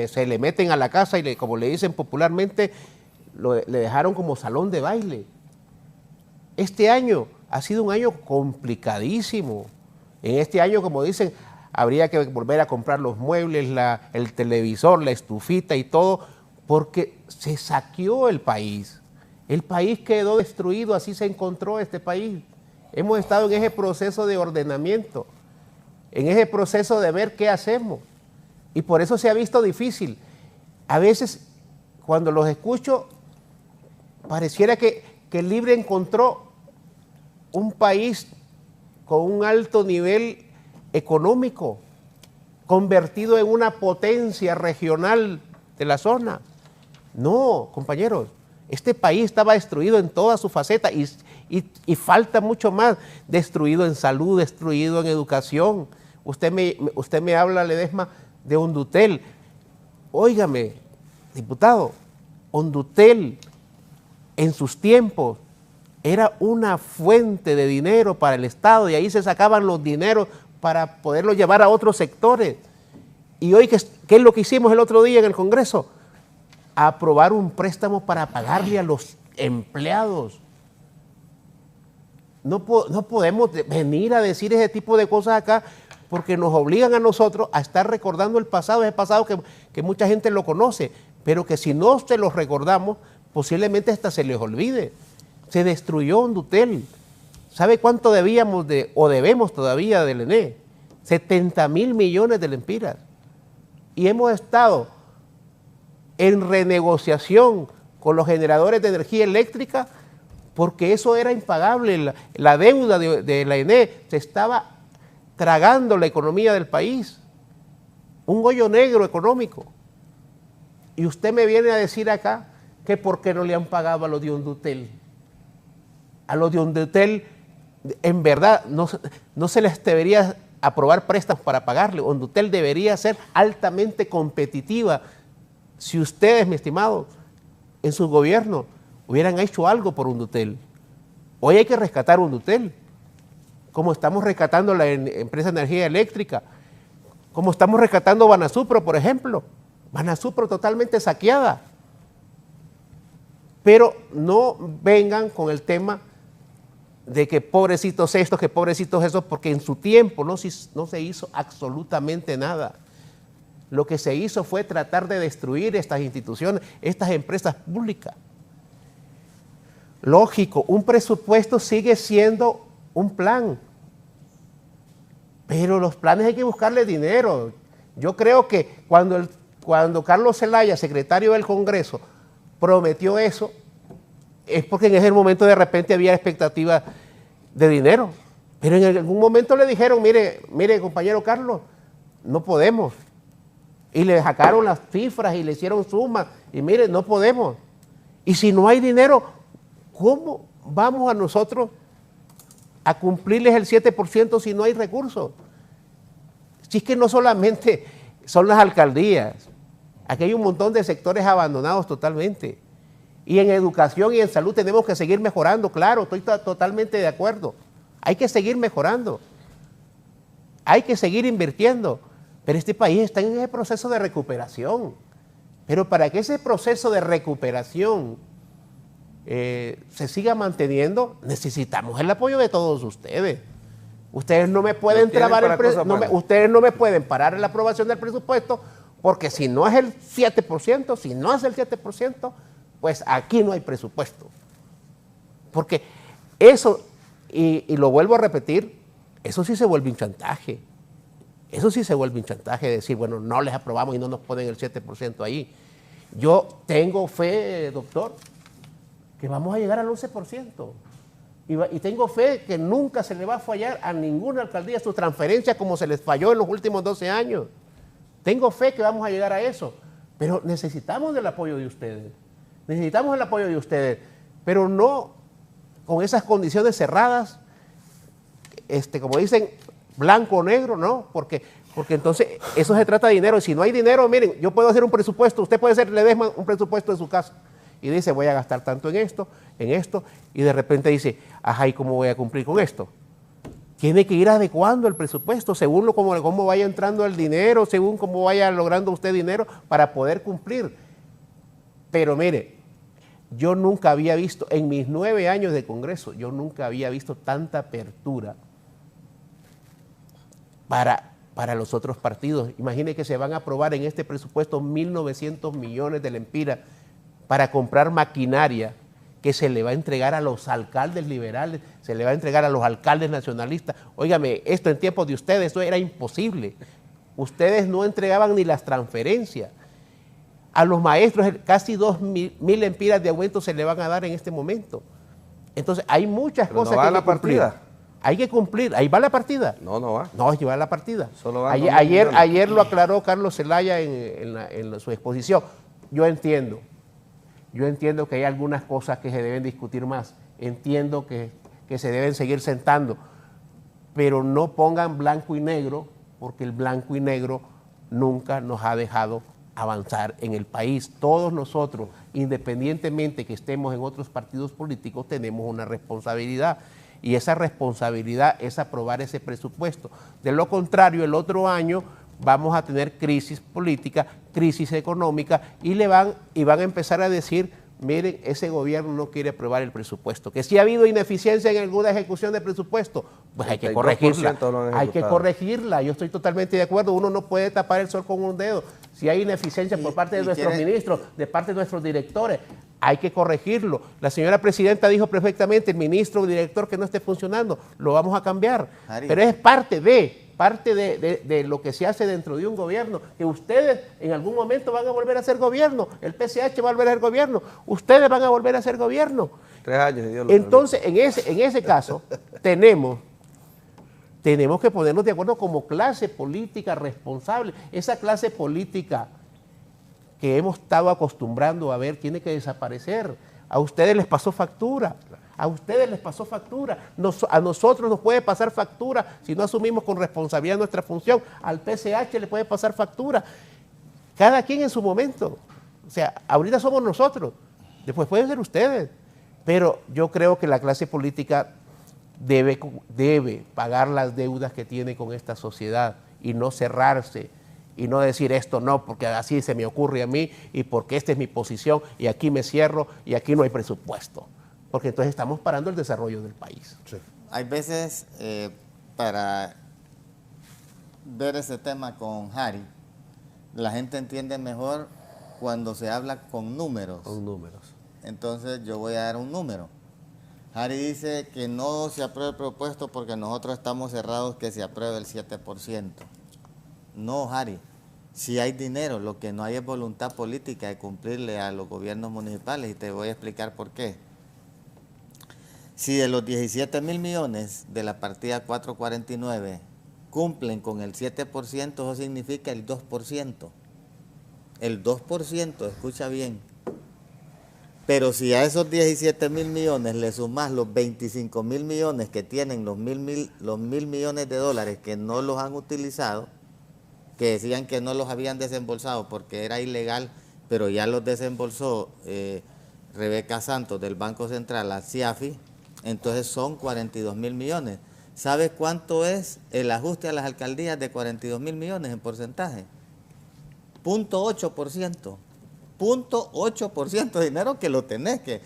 se le meten a la casa y como le dicen popularmente, le dejaron como salón de baile. Este año ha sido un año complicadísimo. En este año, como dicen, habría que volver a comprar los muebles, el televisor, la estufita y todo, porque se saqueó el país. El país quedó destruido, así se encontró este país. Hemos estado en ese proceso de ordenamiento, en ese proceso de ver qué hacemos. Y por eso se ha visto difícil. A veces, cuando los escucho, pareciera que el Libre encontró un país con un alto nivel económico, convertido en una potencia regional de la zona. No, compañeros, este país estaba destruido en toda su faceta y falta mucho más, destruido en salud, destruido en educación. Usted me habla, Ledesma, de Hondutel. Óigame, diputado, Hondutel en sus tiempos era una fuente de dinero para el Estado y ahí se sacaban los dineros para poderlo llevar a otros sectores. Y hoy, ¿qué es lo que hicimos el otro día en el Congreso? Aprobar un préstamo para pagarle a los empleados. No podemos venir a decir ese tipo de cosas acá porque nos obligan a nosotros a estar recordando el pasado, ese pasado que mucha gente lo conoce, pero que si no se los recordamos, posiblemente hasta se les olvide. Se destruyó Hondutel. ¿Sabe cuánto debíamos o debemos todavía del ENE? 70.000 millones de lempiras. Y hemos estado en renegociación con los generadores de energía eléctrica porque eso era impagable. La deuda de la ENE se estaba tragando la economía del país. Un hoyo negro económico. Y usted me viene a decir acá que por qué no le han pagado a los de Hondutel. A los de Hondutel, en verdad, no se les debería aprobar préstamos para pagarle. Hondutel debería ser altamente competitiva. Si ustedes, mi estimado, en su gobierno hubieran hecho algo por Hondutel. Hoy hay que rescatar Hondutel, como estamos rescatando la empresa de energía eléctrica, como estamos rescatando Banasupro, por ejemplo. Banasupro totalmente saqueada. Pero no vengan con el tema de que pobrecitos estos, que pobrecitos esos, porque en su tiempo no se hizo absolutamente nada. Lo que se hizo fue tratar de destruir estas instituciones, estas empresas públicas. Lógico, un presupuesto sigue siendo un plan, pero los planes hay que buscarle dinero. Yo creo que cuando Carlos Zelaya, secretario del Congreso, prometió eso, es porque en ese momento de repente había expectativa de dinero. Pero en algún momento le dijeron, mire, compañero Carlos, no podemos. Y le sacaron las cifras y le hicieron sumas. Y mire, no podemos. Y si no hay dinero, ¿cómo vamos a nosotros a cumplirles el 7% si no hay recursos? Si es que no solamente son las alcaldías, Aquí hay un montón de sectores abandonados totalmente. Y en educación y en salud tenemos que seguir mejorando, claro, estoy totalmente de acuerdo. Hay que seguir mejorando. Hay que seguir invirtiendo. Pero este país está en ese proceso de recuperación. Pero para que ese proceso de recuperación se siga manteniendo, necesitamos el apoyo de todos ustedes. Ustedes no me pueden ustedes no me pueden parar la aprobación del presupuesto, porque si no es el 7%, si no es el 7%, pues aquí no hay presupuesto. Porque eso, y lo vuelvo a repetir, eso sí se vuelve un chantaje. Eso sí se vuelve un chantaje, decir, bueno, no les aprobamos y no nos ponen el 7% ahí. Yo tengo fe, doctor, que vamos a llegar al 11%. Y tengo fe que nunca se le va a fallar a ninguna alcaldía su transferencia como se les falló en los últimos 12 años. Tengo fe que vamos a llegar a eso, pero necesitamos del apoyo de ustedes. Necesitamos el apoyo de ustedes, pero no con esas condiciones cerradas, como dicen, blanco o negro, no, porque entonces eso se trata de dinero. Y si no hay dinero, miren, yo puedo hacer un presupuesto, usted puede hacer, Ledesma, un presupuesto de su casa. Y dice, voy a gastar tanto en esto, y de repente dice, ajá, ¿y cómo voy a cumplir con esto? Tiene que ir adecuando el presupuesto según cómo vaya entrando el dinero, según cómo vaya logrando usted dinero para poder cumplir. Pero mire, yo nunca había visto, en mis 9 años de Congreso, yo nunca había visto tanta apertura para los otros partidos. Imagine que se van a aprobar en este presupuesto 1.900 millones de lempiras para comprar maquinaria que se le va a entregar a los alcaldes liberales, se le va a entregar a los alcaldes nacionalistas. Óigame, esto en tiempos de ustedes, esto era imposible. Ustedes no entregaban ni las transferencias. A los maestros casi 2.000 lempiras de aumento se le van a dar en este momento. Entonces hay muchas cosas que hay que cumplir. Hay que cumplir. Ahí va la partida. No va. No, ahí va la partida. Solo va ayer lo aclaró Carlos Zelaya en su exposición. Yo entiendo que hay algunas cosas que se deben discutir más. Entiendo que se deben seguir sentando. Pero no pongan blanco y negro, porque el blanco y negro nunca nos ha dejado avanzar en el país. Todos nosotros, independientemente que estemos en otros partidos políticos, tenemos una responsabilidad. Y esa responsabilidad es aprobar ese presupuesto. De lo contrario, el otro año vamos a tener crisis política, crisis económica, y van a empezar a decir, miren, ese gobierno no quiere aprobar el presupuesto. Que si ha habido ineficiencia en alguna ejecución de presupuesto, pues hay que corregirla. Hay que corregirla. Yo estoy totalmente de acuerdo. Uno no puede tapar el sol con un dedo. Si hay ineficiencia por parte de nuestros ministros, de parte de nuestros directores, hay que corregirlo. La señora presidenta dijo perfectamente, el ministro o director que no esté funcionando, lo vamos a cambiar. Pero es parte de lo que se hace dentro de un gobierno, que ustedes en algún momento van a volver a ser gobierno, el PCH va a volver a ser gobierno, ustedes van a volver a ser gobierno. 3 años. Dios entonces, en ese caso, tenemos que ponernos de acuerdo como clase política responsable. Esa clase política que hemos estado acostumbrando a ver tiene que desaparecer. A ustedes les pasó factura. A ustedes les pasó factura. A nosotros nos puede pasar factura si no asumimos con responsabilidad nuestra función. Al PCH le puede pasar factura. Cada quien en su momento. O sea, ahorita somos nosotros. Después pueden ser ustedes. Pero yo creo que la clase política debe pagar las deudas que tiene con esta sociedad y no cerrarse y no decir esto no, porque así se me ocurre a mí y porque esta es mi posición y aquí me cierro y aquí no hay presupuesto. Porque entonces estamos parando el desarrollo del país. Sí. Hay veces, para ver ese tema con Harry, la gente entiende mejor cuando se habla con números. Con números. Entonces yo voy a dar un número. Harry dice que no se apruebe el propuesto porque nosotros estamos cerrados que se apruebe el 7%. No, Harry, si hay dinero, lo que no hay es voluntad política de cumplirle a los gobiernos municipales y te voy a explicar por qué. Si de los 17.000 millones de la partida 449 cumplen con el 7%, eso significa el 2%. El 2%, escucha bien. Pero si a esos 17.000 millones le sumas los 25.000 millones que tienen los mil millones de dólares que no los han utilizado, que decían que no los habían desembolsado porque era ilegal, pero ya los desembolsó Rebeca Santos del Banco Central a CIAFI, entonces son 42.000 millones. ¿Sabe cuánto es el ajuste a las alcaldías de 42.000 millones en porcentaje? 0.8%. 0.8% de dinero que lo tenés, que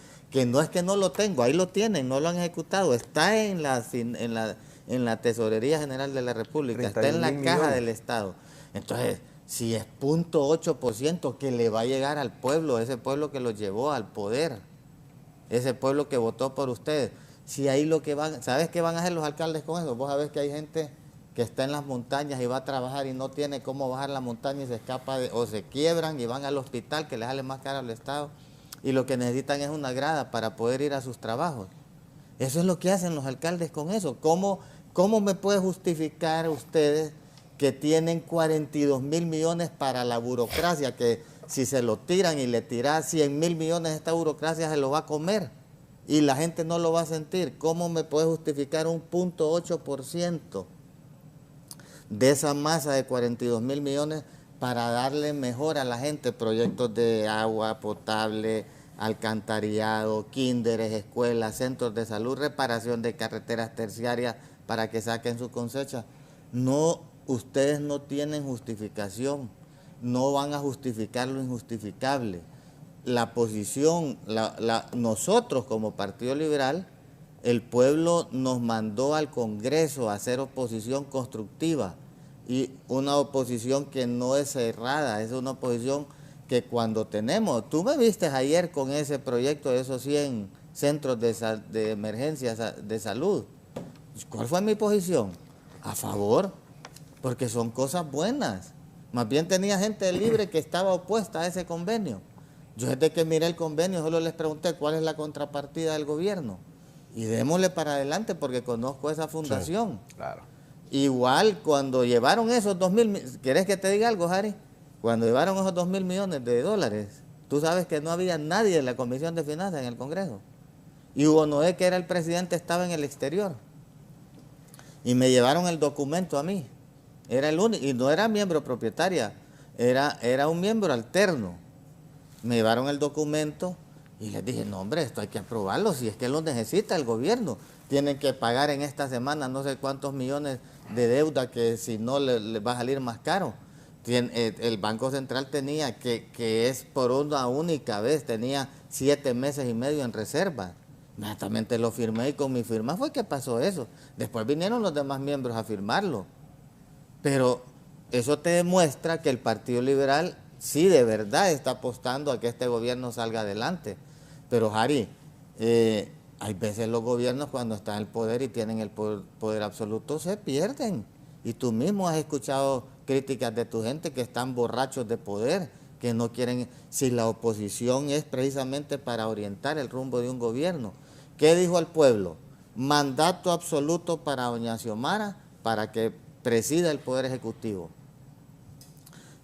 no es que no lo tengo, ahí lo tienen, no lo han ejecutado, está en la Tesorería General de la República, está en la caja del Estado. Entonces, si es 0.8% que le va a llegar al pueblo, ese pueblo que lo llevó al poder, ese pueblo que votó por ustedes, si ahí lo que van, ¿sabes qué van a hacer los alcaldes con eso? Vos sabés que hay gente que está en las montañas y va a trabajar y no tiene cómo bajar la montaña y se escapa, o se quiebran y van al hospital que les sale más caro al Estado y lo que necesitan es una grada para poder ir a sus trabajos. Eso es lo que hacen los alcaldes con eso. ¿Cómo me puede justificar ustedes que tienen 42.000 millones para la burocracia, que si se lo tiran y le tiran 100.000 millones, esta burocracia se lo va a comer y la gente no lo va a sentir? ¿Cómo me puede justificar un 0.8% de esa masa de 42.000 millones para darle mejor a la gente, proyectos de agua potable, alcantarillado, kinderes, escuelas, centros de salud, reparación de carreteras terciarias para que saquen su cosecha? No, ustedes no tienen justificación, no van a justificar lo injustificable. La posición, nosotros como Partido Liberal, el pueblo nos mandó al Congreso a hacer oposición constructiva y una oposición que no es cerrada, es una oposición que cuando tenemos, tú me viste ayer con ese proyecto de esos 100 centros de emergencias de salud. ¿Cuál fue mi posición? A favor, porque son cosas buenas. Más bien tenía gente libre que estaba opuesta a ese convenio. Yo desde que miré el convenio solo les pregunté cuál es la contrapartida del gobierno. Y démosle para adelante porque conozco esa fundación. Sí, claro. Igual cuando llevaron esos 2.000, ¿querés que te diga algo, Harry? Cuando llevaron esos 2.000 millones de dólares, tú sabes que no había nadie en la Comisión de Finanzas en el Congreso. Y Hugo Noé, que era el presidente, estaba en el exterior. Y me llevaron el documento a mí. Era el único, y no era miembro propietaria, era un miembro alterno. Me llevaron el documento y les dije, no hombre, esto hay que aprobarlo, si es que lo necesita el gobierno. Tienen que pagar en esta semana no sé cuántos millones de deuda que si no le va a salir más caro. El Banco Central tenía, que es por una única vez, tenía 7 meses y medio en reserva. Inmediatamente lo firmé y con mi firma fue que pasó eso. Después vinieron los demás miembros a firmarlo. Pero eso te demuestra que el Partido Liberal sí de verdad está apostando a que este gobierno salga adelante. Pero Harry, hay veces los gobiernos cuando están en el poder y tienen el poder absoluto se pierden. Y tú mismo has escuchado críticas de tu gente que están borrachos de poder, que no quieren, si la oposición es precisamente para orientar el rumbo de un gobierno. ¿Qué dijo al pueblo? Mandato absoluto para doña Xiomara para que presida el Poder Ejecutivo.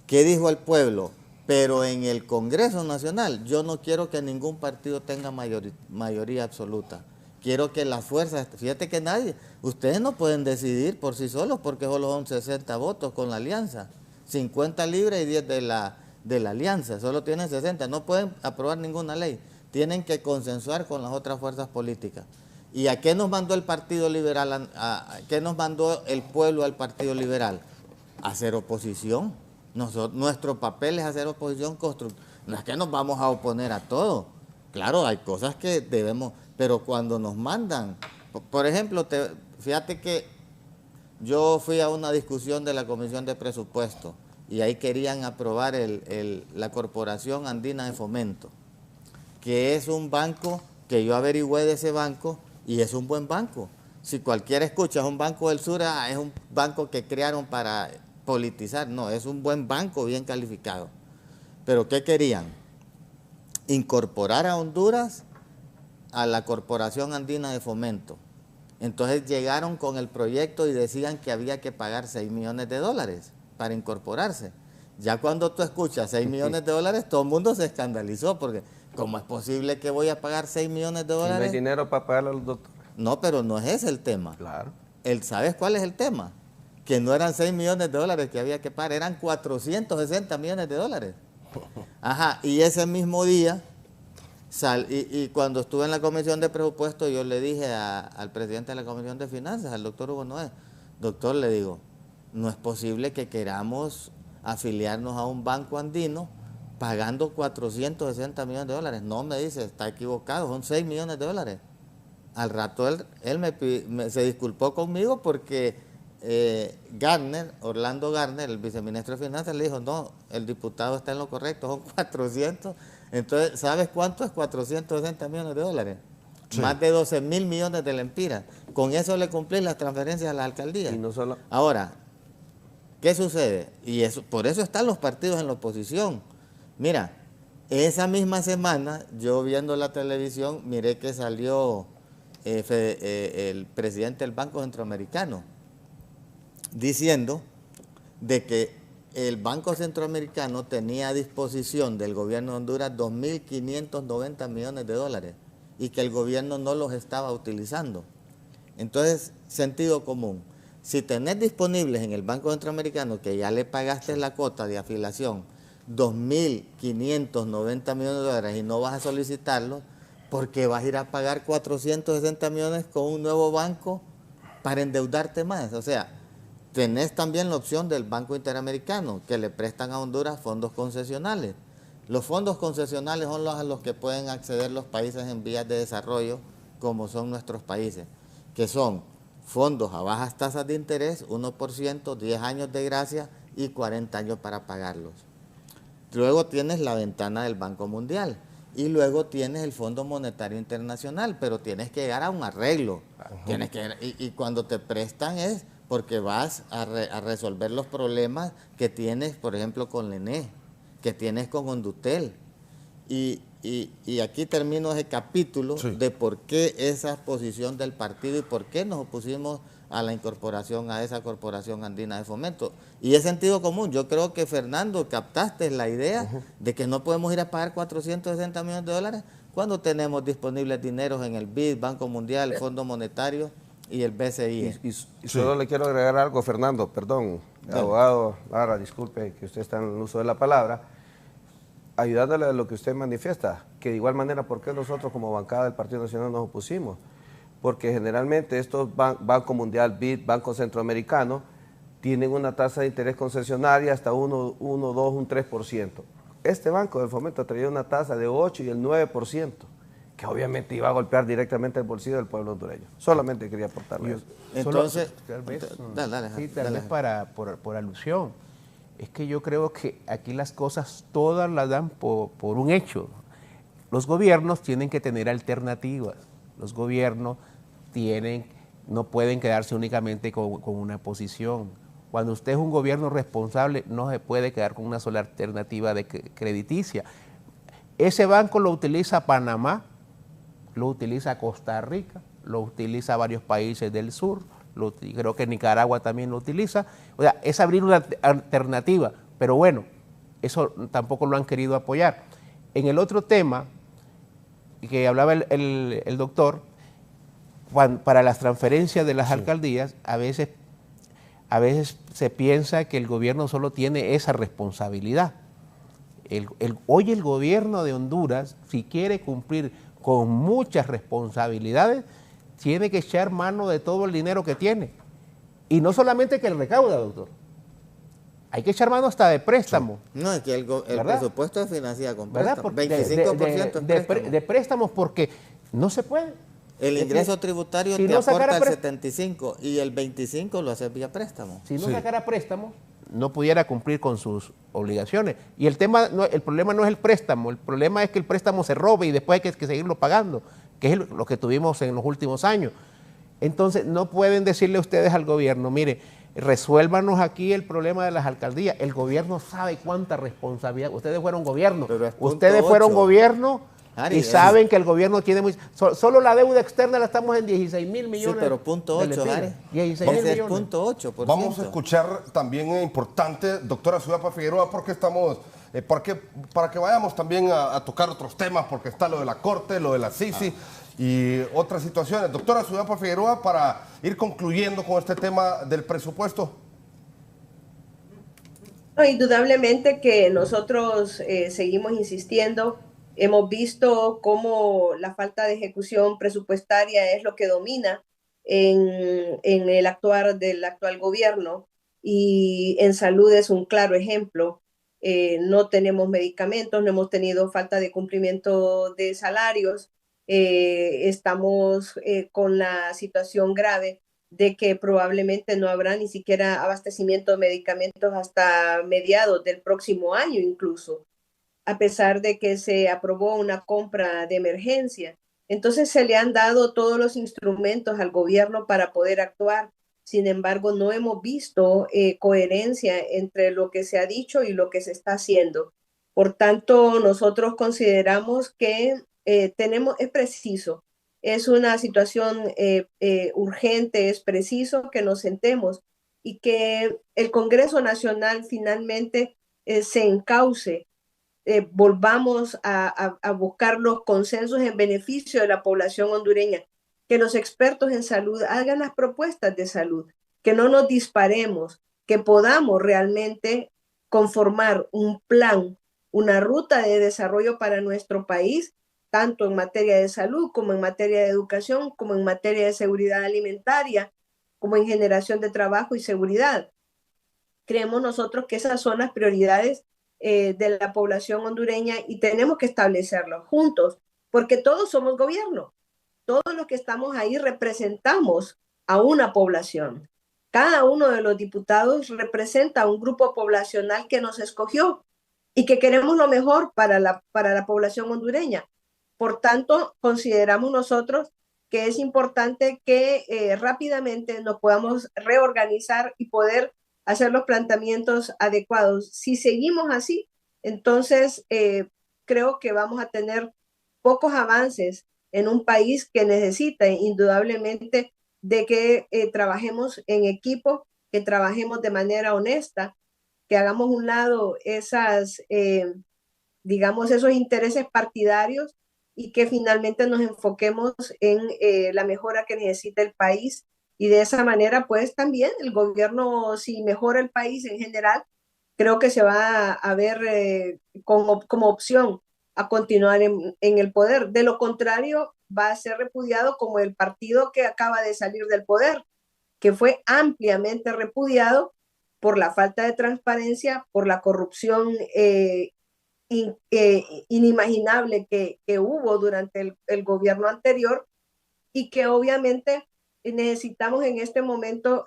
¿Qué dijo al pueblo? Pero en el Congreso Nacional yo no quiero que ningún partido tenga mayoría absoluta. Quiero que las fuerzas, fíjate que ustedes no pueden decidir por sí solos porque solo son 60 votos con la alianza, 50 libres y 10 de la alianza, solo tienen 60, no pueden aprobar ninguna ley, tienen que consensuar con las otras fuerzas políticas. ¿Y a qué nos mandó el Partido Liberal? ¿A qué nos mandó el pueblo al Partido Liberal? A hacer oposición. Nuestro papel es hacer oposición constructiva. No es que nos vamos a oponer a todo. Claro, hay cosas que debemos, pero cuando nos mandan, por ejemplo, fíjate que yo fui a una discusión de la Comisión de Presupuesto y ahí querían aprobar la Corporación Andina de Fomento, que es un banco que yo averigüé de ese banco y es un buen banco. Si cualquiera escucha, es un banco del sur, es un banco que crearon para politizar, no, es un buen banco bien calificado. Pero ¿qué querían? Incorporar a Honduras a la Corporación Andina de Fomento. Entonces llegaron con el proyecto y decían que había que pagar 6 millones de dólares para incorporarse. Ya cuando tú escuchas 6 millones de dólares, todo el mundo se escandalizó porque ¿cómo es posible que voy a pagar 6 millones de dólares? ¿No hay dinero para pagarle a los doctores? No, pero no es ese el tema. Claro. ¿Sabes cuál es el tema? que no eran 6 millones de dólares que había que pagar, eran 460 millones de dólares. Ajá, y ese mismo día, y cuando estuve en la Comisión de Presupuesto, yo le dije al presidente de la Comisión de Finanzas, al doctor Hugo Noé, doctor, le digo, no es posible que queramos afiliarnos a un banco andino pagando 460 millones de dólares. No, me dice, está equivocado, son 6 millones de dólares. Al rato él se disculpó conmigo porque Orlando Garner, el viceministro de Finanzas, le dijo, no, el diputado está en lo correcto, son 400. Entonces, ¿sabes cuánto es 460 millones de dólares? Sí. Más de 12.000 millones de lempiras. Con eso le cumplí las transferencias a la alcaldía. Y no solo... Ahora, ¿qué sucede? Y por eso están los partidos en la oposición. Mira, esa misma semana, yo viendo la televisión, miré que salió el presidente del Banco Centroamericano diciendo de que el Banco Centroamericano tenía a disposición del gobierno de Honduras 2.590 millones de dólares y que el gobierno no los estaba utilizando. Entonces, sentido común. Si tenés disponibles en el Banco Centroamericano, que ya le pagaste la cuota de afiliación, 2.590 millones de dólares y no vas a solicitarlo, porque vas a ir a pagar 460 millones con un nuevo banco para endeudarte más. O sea, tenés también la opción del Banco Interamericano, que le prestan a Honduras fondos concesionales. Los fondos concesionales son a los que pueden acceder los países en vías de desarrollo, como son nuestros países, que son fondos a bajas tasas de interés, 1%, 10 años de gracia y 40 años para pagarlos. Luego tienes la ventana del Banco Mundial y luego tienes el Fondo Monetario Internacional, pero tienes que llegar a un arreglo. Tienes que, y cuando te prestan es porque vas a resolver los problemas que tienes, por ejemplo, con la ENE, que tienes con Hondutel. Y aquí termino ese capítulo de por qué esa posición del partido y por qué nos opusimos a la incorporación a esa Corporación Andina de Fomento. Y es sentido común. Yo creo que, Fernando, captaste la idea de que no podemos ir a pagar 460 millones de dólares cuando tenemos disponibles dineros en el BID, Banco Mundial, el Fondo Monetario y el BCI. Y solo le quiero agregar algo, Fernando, perdón, abogado Lara, disculpe que usted está en el uso de la palabra, ayudándole a lo que usted manifiesta, que de igual manera, ¿por qué nosotros como bancada del Partido Nacional nos opusimos? Porque generalmente estos Banco Mundial, BID, Banco Centroamericano, tienen una tasa de interés concesionaria hasta 1, 2, un 3%. Este Banco del Fomento traía una tasa de 8 y el 9%, que obviamente iba a golpear directamente el bolsillo del pueblo hondureño. Solamente quería aportarle eso. Entonces, tal vez, dale. por alusión. Es que yo creo que aquí las cosas todas las dan por un hecho. Los gobiernos tienen que tener alternativas. Los gobiernos no pueden quedarse únicamente con una posición. Cuando usted es un gobierno responsable, no se puede quedar con una sola alternativa de crediticia. Ese banco lo utiliza Panamá, lo utiliza Costa Rica, lo utiliza varios países del sur, creo que Nicaragua también lo utiliza. O sea, es abrir una alternativa, pero bueno, eso tampoco lo han querido apoyar. En el otro tema que hablaba el doctor, para las transferencias de las alcaldías, a veces se piensa que el gobierno solo tiene esa responsabilidad. Hoy el gobierno de Honduras, si quiere cumplir con muchas responsabilidades, tiene que echar mano de todo el dinero que tiene. Y no solamente que el recauda, doctor. Hay que echar mano hasta de préstamo. No, es que el presupuesto es financiado con préstamos. 25% de préstamos, porque no se puede. El ingreso tributario te aporta el 75% y el 25% lo hace vía préstamo. Si no sacara préstamos, no pudiera cumplir con sus obligaciones. Y el problema no es el préstamo, el problema es que el préstamo se robe y después hay que seguirlo pagando, que es lo que tuvimos en los últimos años. Entonces, no pueden decirle ustedes al gobierno, mire, resuélvanos aquí el problema de las alcaldías. El gobierno sabe cuánta responsabilidad. Ustedes fueron gobierno. Ari, y saben que el gobierno tiene solo la deuda externa la estamos en 16.000 millones. Sí, pero punto 8, Ari. 16.000 millones. Punto 8%. Vamos a escuchar también importante, doctora Suyapa Figueroa, porque estamos, para que vayamos también a tocar otros temas, porque está lo de la Corte, lo de la CICI y otras situaciones. Doctora Suyapa Figueroa, para ir concluyendo con este tema del presupuesto. No, indudablemente que nosotros seguimos insistiendo. Hemos visto cómo la falta de ejecución presupuestaria es lo que domina en el actuar del actual gobierno, y en salud es un claro ejemplo. No tenemos medicamentos, no hemos tenido falta de cumplimiento de salarios. Estamos con la situación grave de que probablemente no habrá ni siquiera abastecimiento de medicamentos hasta mediados del próximo año incluso, a pesar de que se aprobó una compra de emergencia. Entonces se le han dado todos los instrumentos al gobierno para poder actuar. Sin embargo, no hemos visto coherencia entre lo que se ha dicho y lo que se está haciendo. Por tanto, nosotros consideramos que es preciso, es una situación urgente, es preciso que nos sentemos y que el Congreso Nacional finalmente se encauce, volvamos a buscar los consensos en beneficio de la población hondureña, que los expertos en salud hagan las propuestas de salud, que no nos disparemos, que podamos realmente conformar un plan, una ruta de desarrollo para nuestro país, tanto en materia de salud como en materia de educación, como en materia de seguridad alimentaria, como en generación de trabajo y seguridad. Creemos nosotros que esas son las prioridades de la población hondureña y tenemos que establecerlo juntos, porque todos somos gobierno, todos los que estamos ahí representamos a una población. Cada uno de los diputados representa a un grupo poblacional que nos escogió y que queremos lo mejor para la población hondureña. Por tanto, consideramos nosotros que es importante que rápidamente nos podamos reorganizar y poder hacer los planteamientos adecuados. Si seguimos así, entonces creo que vamos a tener pocos avances en un país que necesita indudablemente de que trabajemos en equipo, que trabajemos de manera honesta, que hagamos un lado digamos, esos intereses partidarios y que finalmente nos enfoquemos en la mejora que necesita el país. Y de esa manera, pues también el gobierno, si mejora el país en general, creo que se va a ver como opción a continuar en el poder. De lo contrario, va a ser repudiado como el partido que acaba de salir del poder, que fue ampliamente repudiado por la falta de transparencia, por la corrupción inimaginable que hubo durante el gobierno anterior, y que obviamente necesitamos en este momento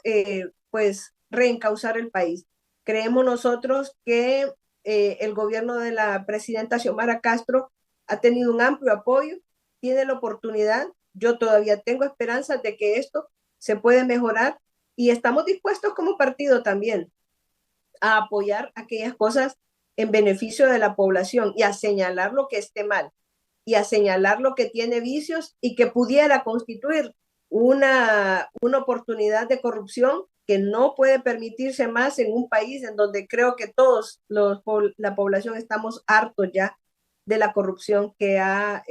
pues reencauzar el país. Creemos nosotros que el gobierno de la presidenta Xiomara Castro ha tenido un amplio apoyo, tiene la oportunidad, yo todavía tengo esperanzas de que esto se puede mejorar y estamos dispuestos como partido también a apoyar aquellas cosas en beneficio de la población y a señalar lo que esté mal y a señalar lo que tiene vicios y que pudiera constituir una oportunidad de corrupción que no puede permitirse más en un país en donde creo que todos la población estamos hartos ya de la corrupción que ha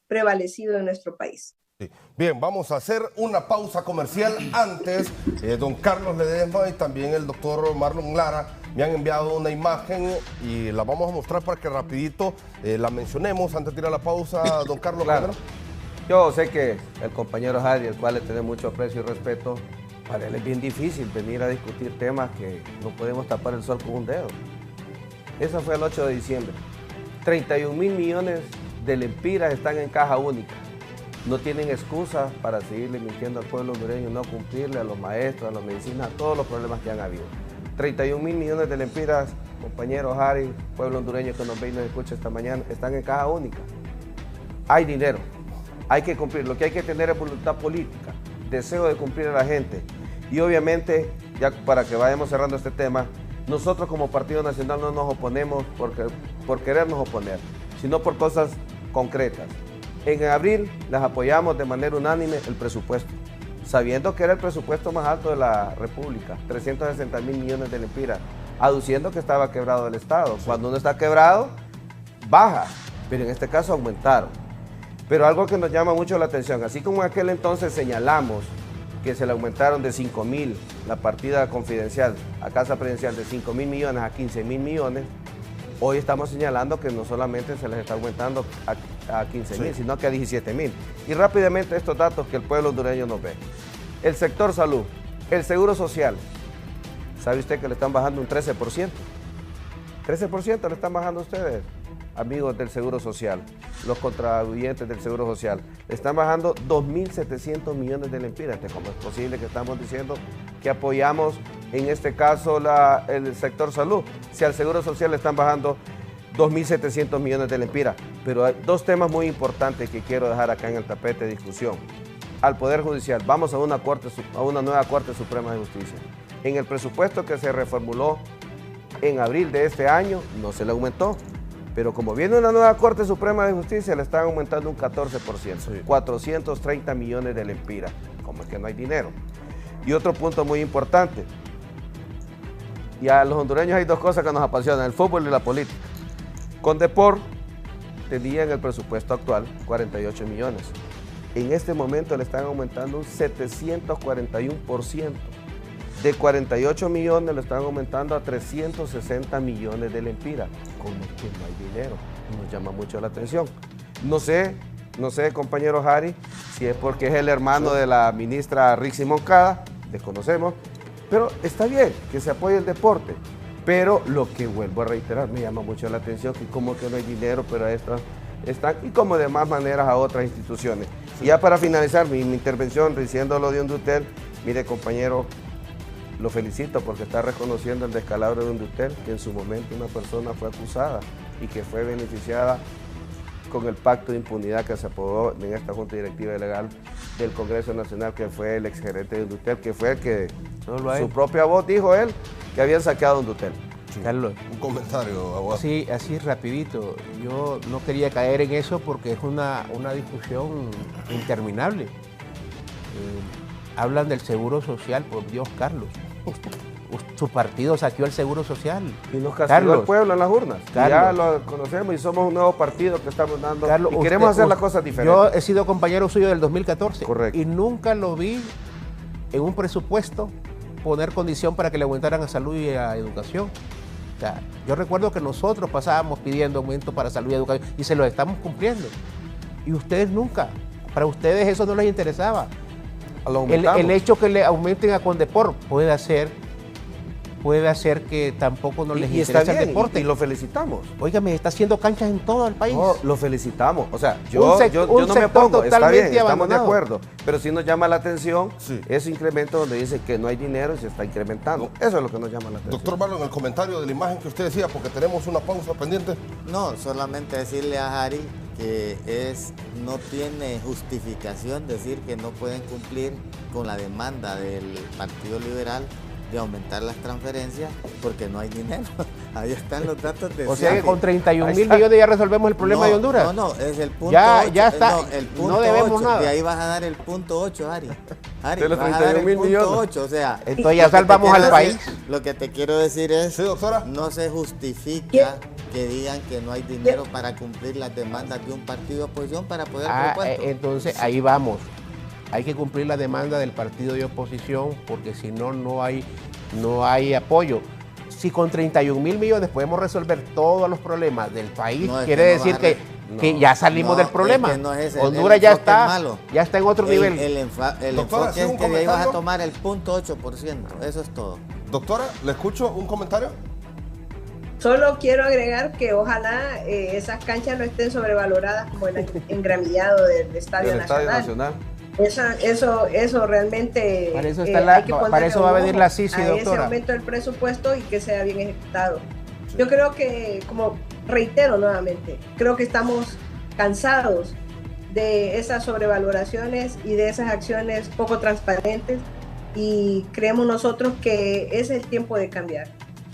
prevalecido en nuestro país. Sí. Bien, vamos a hacer una pausa comercial. Antes, don Carlos Ledesma y también el doctor Marlon Lara me han enviado una imagen y la vamos a mostrar para que rapidito la mencionemos antes de ir a la pausa. Don Carlos, claro. Yo sé que el compañero Harry, el cual le tiene mucho aprecio y respeto, para él es bien difícil venir a discutir temas que no podemos tapar el sol con un dedo. Eso fue el 8 de diciembre. 31.000 millones de lempiras están en caja única. No tienen excusa para seguirle mintiendo al pueblo hondureño, no cumplirle a los maestros, a los medicinas, a todos los problemas que han habido. 31.000 millones de lempiras, compañeros Harry, pueblo hondureño que nos ve y nos escucha esta mañana, están en caja única. Hay dinero, hay que cumplir. Lo que hay que tener es voluntad política, deseo de cumplir a la gente. Y obviamente, ya para que vayamos cerrando este tema, nosotros como Partido Nacional no nos oponemos por querernos oponer, sino por cosas concretas. En abril les apoyamos de manera unánime el presupuesto, sabiendo que era el presupuesto más alto de la República, 360.000 millones de lempiras, aduciendo que estaba quebrado el Estado. Cuando uno está quebrado, baja, pero en este caso aumentaron. Pero algo que nos llama mucho la atención, así como en aquel entonces señalamos que se le aumentaron de 5.000 la partida confidencial a Casa Presidencial de 5.000 millones a 15.000 millones, hoy estamos señalando que no solamente se les está aumentando a 15.000, sino que a 17.000. Y rápidamente estos datos que el pueblo hondureño nos ve. El sector salud, el seguro social, ¿sabe usted que le están bajando un 13%? 13% le están bajando a ustedes, amigos del Seguro Social, los contribuyentes del Seguro Social. Le están bajando 2.700 millones de lempiras. ¿Cómo es posible que estamos diciendo que apoyamos, en este caso, el sector salud? Si al Seguro Social le están bajando 2.700 millones de lempiras. Pero hay dos temas muy importantes que quiero dejar acá en el tapete de discusión. Al Poder Judicial, vamos a una nueva Corte Suprema de Justicia. En el presupuesto que se reformuló en abril de este año, no se le aumentó. Pero como viene una nueva Corte Suprema de Justicia, le están aumentando un 14%, 430 millones de lempiras. ¿Cómo es que no hay dinero? Y otro punto muy importante. Y a los hondureños hay dos cosas que nos apasionan, el fútbol y la política. Condepor tenía en el presupuesto actual 48 millones. En este momento le están aumentando un 741%. De 48 millones le están aumentando a 360 millones de lempiras. Como que no hay dinero, nos llama mucho la atención. No sé, compañero Harry, si es porque es el hermano de la ministra Rixi Moncada, desconocemos, pero está bien que se apoye el deporte. Pero lo que vuelvo a reiterar, me llama mucho la atención que como que no hay dinero, pero estas están, y como de más maneras a otras instituciones. Y ya para finalizar mi intervención, diciendo lo de Hondutel, mire compañero, lo felicito porque está reconociendo el descalabro de Hondutel, que en su momento una persona fue acusada y que fue beneficiada con el pacto de impunidad que se aprobó en esta Junta Directiva Legal del Congreso Nacional, que fue el exgerente de Hondutel, que fue el que su propia voz dijo él que habían saqueado Hondutel. Sí. Carlos. Un comentario, abogado. Sí, así rapidito. Yo no quería caer en eso porque es una discusión interminable. Hablan del seguro social, por Dios, Carlos. Su partido saqueó el seguro social. Y nos castigó el pueblo en las urnas. Ya lo conocemos y somos un nuevo partido que estamos dando. Carlos, y queremos hacer las cosas diferentes. Yo he sido compañero suyo del 2014. Correcto. Y nunca lo vi en un presupuesto poner condición para que le aumentaran a salud y a educación. O sea, yo recuerdo que nosotros pasábamos pidiendo aumento para salud y educación y se lo estamos cumpliendo. Y ustedes nunca. Para ustedes eso no les interesaba. El hecho que le aumenten a Condepor puede hacer que tampoco no les interese el deporte. Y lo felicitamos. Óigame, está haciendo canchas en todo el país. No, lo felicitamos. O sea, yo no me pongo, está bien, estamos de acuerdo. Pero sí nos llama la atención ese incremento donde dice que no hay dinero y se está incrementando. Eso es lo que nos llama la atención. Doctor Marlon, el comentario de la imagen que usted decía, porque tenemos una pausa pendiente. No, solamente decirle a Harry que no tiene justificación decir que no pueden cumplir con la demanda del Partido Liberal de aumentar las transferencias porque no hay dinero. Ahí están los datos de... O sea que con 31.000 millones ya resolvemos el problema de Honduras. No, es el punto ya 8. Ya está, el punto no debemos 8, nada. De ahí vas a dar el punto 8, Ari. De los vas a dar el 31.000 punto millones. 8, o sea... Entonces ya salvamos al país. Lo que te quiero decir es... Sí, doctora. No se justifica que digan que no hay dinero para cumplir las demandas de un partido de oposición para poder propuesto. Entonces ahí vamos. Hay que cumplir la demanda del partido de oposición porque si no, no hay apoyo. Si con 31.000 millones podemos resolver todos los problemas del país, quiere decir que ya salimos del problema. Honduras ya está en otro nivel. El enfoque es que de ahí vas a tomar el punto 8%. Eso es todo. Doctora, ¿le escucho un comentario? Solo quiero agregar que ojalá esas canchas no estén sobrevaloradas como el engramillado del Estadio Nacional. Eso realmente para eso, para eso va a venir la CICI, doctora. Ese aumento del presupuesto y que sea bien ejecutado. Sí. Yo creo que, como reitero nuevamente, creo que estamos cansados de esas sobrevaloraciones y de esas acciones poco transparentes y creemos nosotros que es el tiempo de cambiar,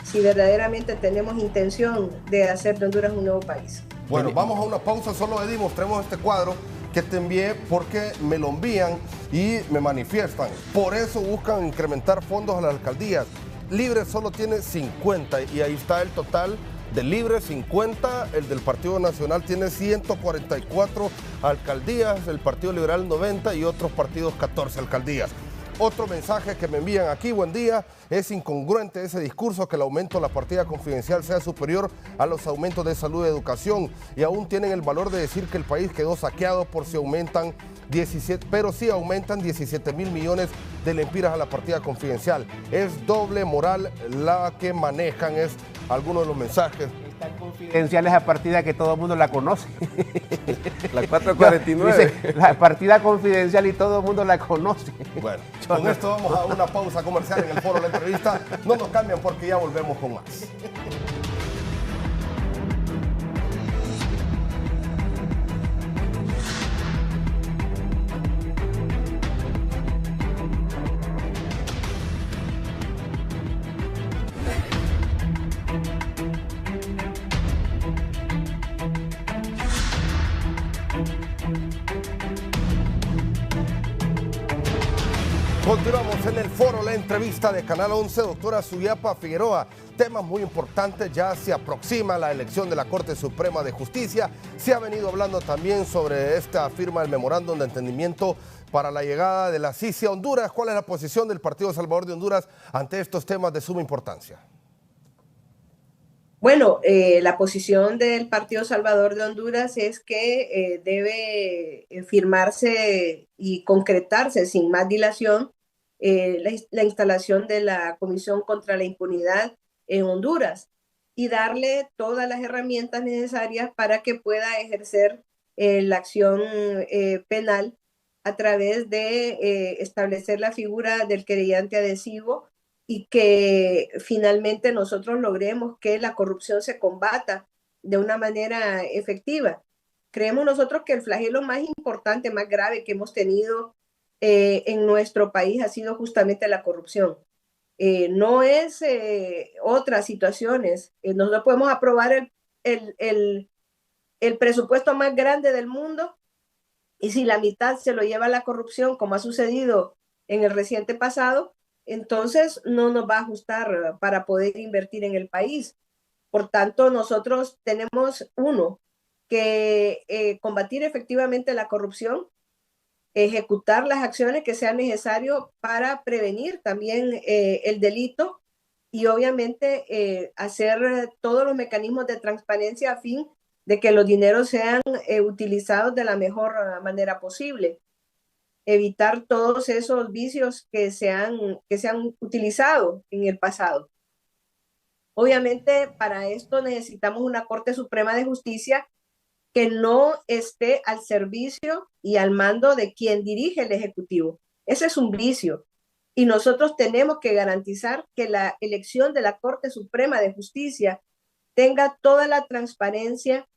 si verdaderamente tenemos intención de hacer de Honduras un nuevo país. Bueno, vamos a una pausa, solo Eddie, mostremos este cuadro que te envié porque me lo envían y me manifiestan. Por eso buscan incrementar fondos a las alcaldías. Libre solo tiene 50 y ahí está el total de Libre, 50. El del Partido Nacional tiene 144 alcaldías, el Partido Liberal 90 y otros partidos 14 alcaldías. Otro mensaje que me envían aquí, buen día, es incongruente ese discurso que el aumento de la partida confidencial sea superior a los aumentos de salud y educación, y aún tienen el valor de decir que el país quedó saqueado por si aumentan 17, pero sí aumentan 17.000 millones de lempiras a la partida confidencial. Es doble moral la que manejan, es alguno de los mensajes. Tan confidencial esa partida que todo el mundo la conoce. La 449. Dice, la partida confidencial y todo el mundo la conoce. Bueno, con esto vamos a una pausa comercial en el foro de la entrevista. No nos cambian porque ya volvemos con más. Continuamos en el foro, la entrevista de Canal 11, doctora Suyapa Figueroa. Temas muy importantes, ya se aproxima la elección de la Corte Suprema de Justicia. Se ha venido hablando también sobre esta firma del memorándum de entendimiento para la llegada de la CICI a Honduras. ¿Cuál es la posición del Partido Salvador de Honduras ante estos temas de suma importancia? Bueno, la posición del Partido Salvador de Honduras es que debe firmarse y concretarse sin más dilación la instalación de la Comisión contra la Impunidad en Honduras y darle todas las herramientas necesarias para que pueda ejercer la acción penal a través de establecer la figura del querellante adhesivo y que finalmente nosotros logremos que la corrupción se combata de una manera efectiva. Creemos nosotros que el flagelo más importante, más grave que hemos tenido en nuestro país ha sido justamente la corrupción. No es otras situaciones. Nosotros podemos aprobar el presupuesto más grande del mundo y si la mitad se lo lleva la corrupción, como ha sucedido en el reciente pasado, entonces no nos va a ajustar para poder invertir en el país. Por tanto, nosotros tenemos que combatir efectivamente la corrupción, ejecutar las acciones que sean necesarias para prevenir también el delito y obviamente hacer todos los mecanismos de transparencia a fin de que los dineros sean utilizados de la mejor manera posible. Evitar todos esos vicios que se han utilizado en el pasado. Obviamente, para esto necesitamos una Corte Suprema de Justicia que no esté al servicio y al mando de quien dirige el Ejecutivo. Ese es un vicio. Y nosotros tenemos que garantizar que la elección de la Corte Suprema de Justicia tenga toda la transparencia,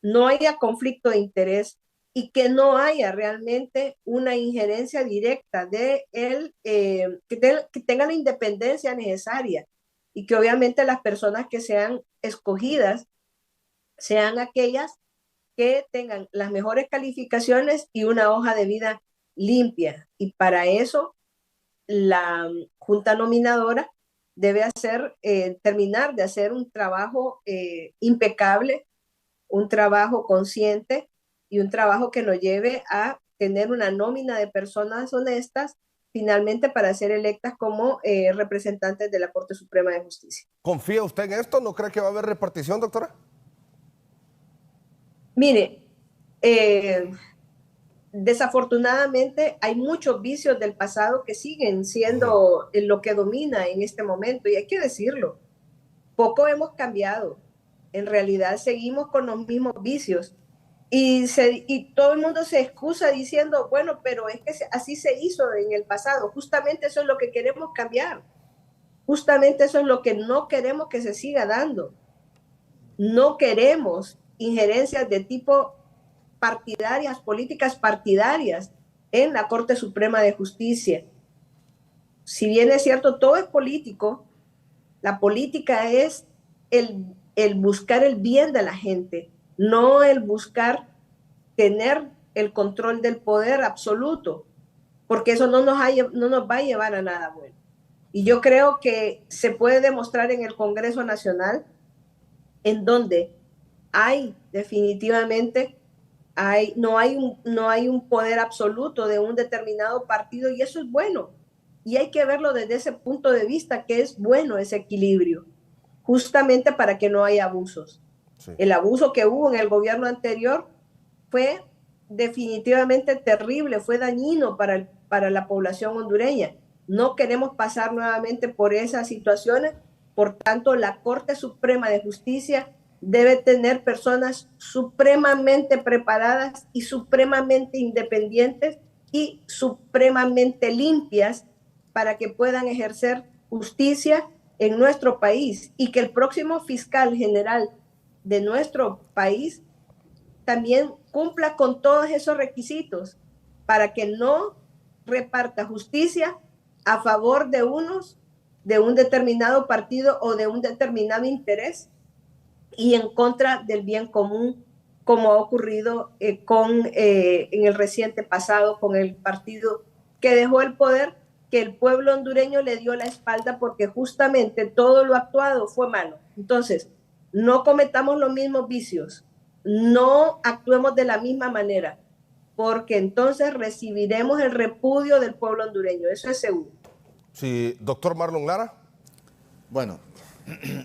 no haya conflicto de interés, y que no haya realmente una injerencia directa de él, que tenga la independencia necesaria y que obviamente las personas que sean escogidas sean aquellas que tengan las mejores calificaciones y una hoja de vida limpia. Y para eso la Junta Nominadora debe terminar de hacer un trabajo impecable, un trabajo consciente, y un trabajo que nos lleve a tener una nómina de personas honestas finalmente para ser electas como representantes de la Corte Suprema de Justicia. ¿Confía usted en esto? ¿No cree que va a haber repartición, doctora? Mire, desafortunadamente hay muchos vicios del pasado que siguen siendo lo que domina en este momento y hay que decirlo. Poco hemos cambiado. En realidad seguimos con los mismos vicios. Y todo el mundo se excusa diciendo, bueno, pero es que así se hizo en el pasado. Justamente eso es lo que queremos cambiar. Justamente eso es lo que no queremos que se siga dando. No queremos injerencias de tipo partidarias, políticas partidarias en la Corte Suprema de Justicia. Si bien es cierto, todo es político, la política es el buscar el bien de la gente, no el buscar tener el control del poder absoluto, porque eso no nos va a llevar a nada bueno. Y yo creo que se puede demostrar en el Congreso Nacional, en donde definitivamente no hay un poder absoluto de un determinado partido, y eso es bueno. y hay que verlo desde ese punto de vista, que es bueno ese equilibrio, justamente para que no haya abusos. Sí. El abuso que hubo en el gobierno anterior fue definitivamente terrible, fue dañino para la población hondureña. No queremos pasar nuevamente por esas situaciones, por tanto, la Corte Suprema de Justicia debe tener personas supremamente preparadas y supremamente independientes y supremamente limpias para que puedan ejercer justicia en nuestro país, y que el próximo fiscal general de nuestro país también cumpla con todos esos requisitos para que no reparta justicia a favor de unos, de un determinado partido o de un determinado interés, y en contra del bien común, como ha ocurrido en el reciente pasado con el partido que dejó el poder, que el pueblo hondureño le dio la espalda porque justamente todo lo actuado fue malo. Entonces, no cometamos los mismos vicios, no actuemos de la misma manera, porque entonces recibiremos el repudio del pueblo hondureño, eso es seguro. Sí, doctor Marlon Lara. Bueno,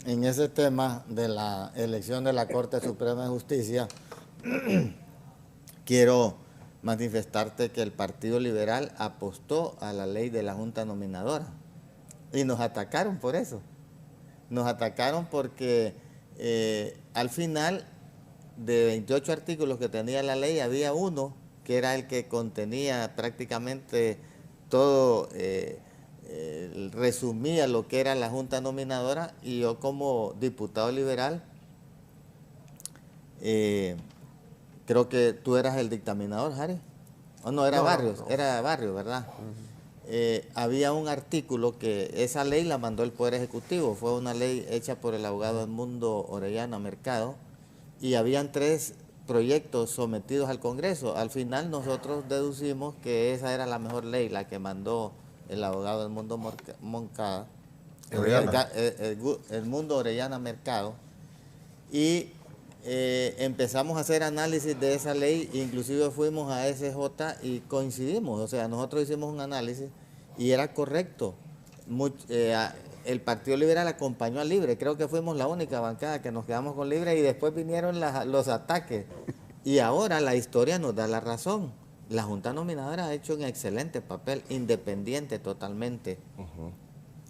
en ese tema de la elección de la Corte Suprema de Justicia, quiero manifestarte que el Partido Liberal apostó a la ley de la Junta Nominadora y nos atacaron por eso. Nos atacaron porque al final de 28 artículos que tenía la ley había uno que era el que contenía prácticamente todo, resumía lo que era la Junta Nominadora, y yo como diputado liberal, creo que tú eras el dictaminador, Harry. ¿O no, era Barrios? No. Era Barrios, ¿verdad? Había un artículo que esa ley la mandó el Poder Ejecutivo, fue una ley hecha por el abogado Edmundo Orellana Mercado, y habían 3 proyectos sometidos al Congreso. Al final nosotros deducimos que esa era la mejor ley, la que mandó el abogado Edmundo Orellana Mercado, y empezamos a hacer análisis de esa ley, inclusive fuimos a SJ y coincidimos, o sea, nosotros hicimos un análisis y era correcto. El Partido Liberal acompañó a Libre, creo que fuimos la única bancada que nos quedamos con Libre, y después vinieron los ataques, y ahora la historia nos da la razón. La Junta Nominadora ha hecho un excelente papel, independiente totalmente.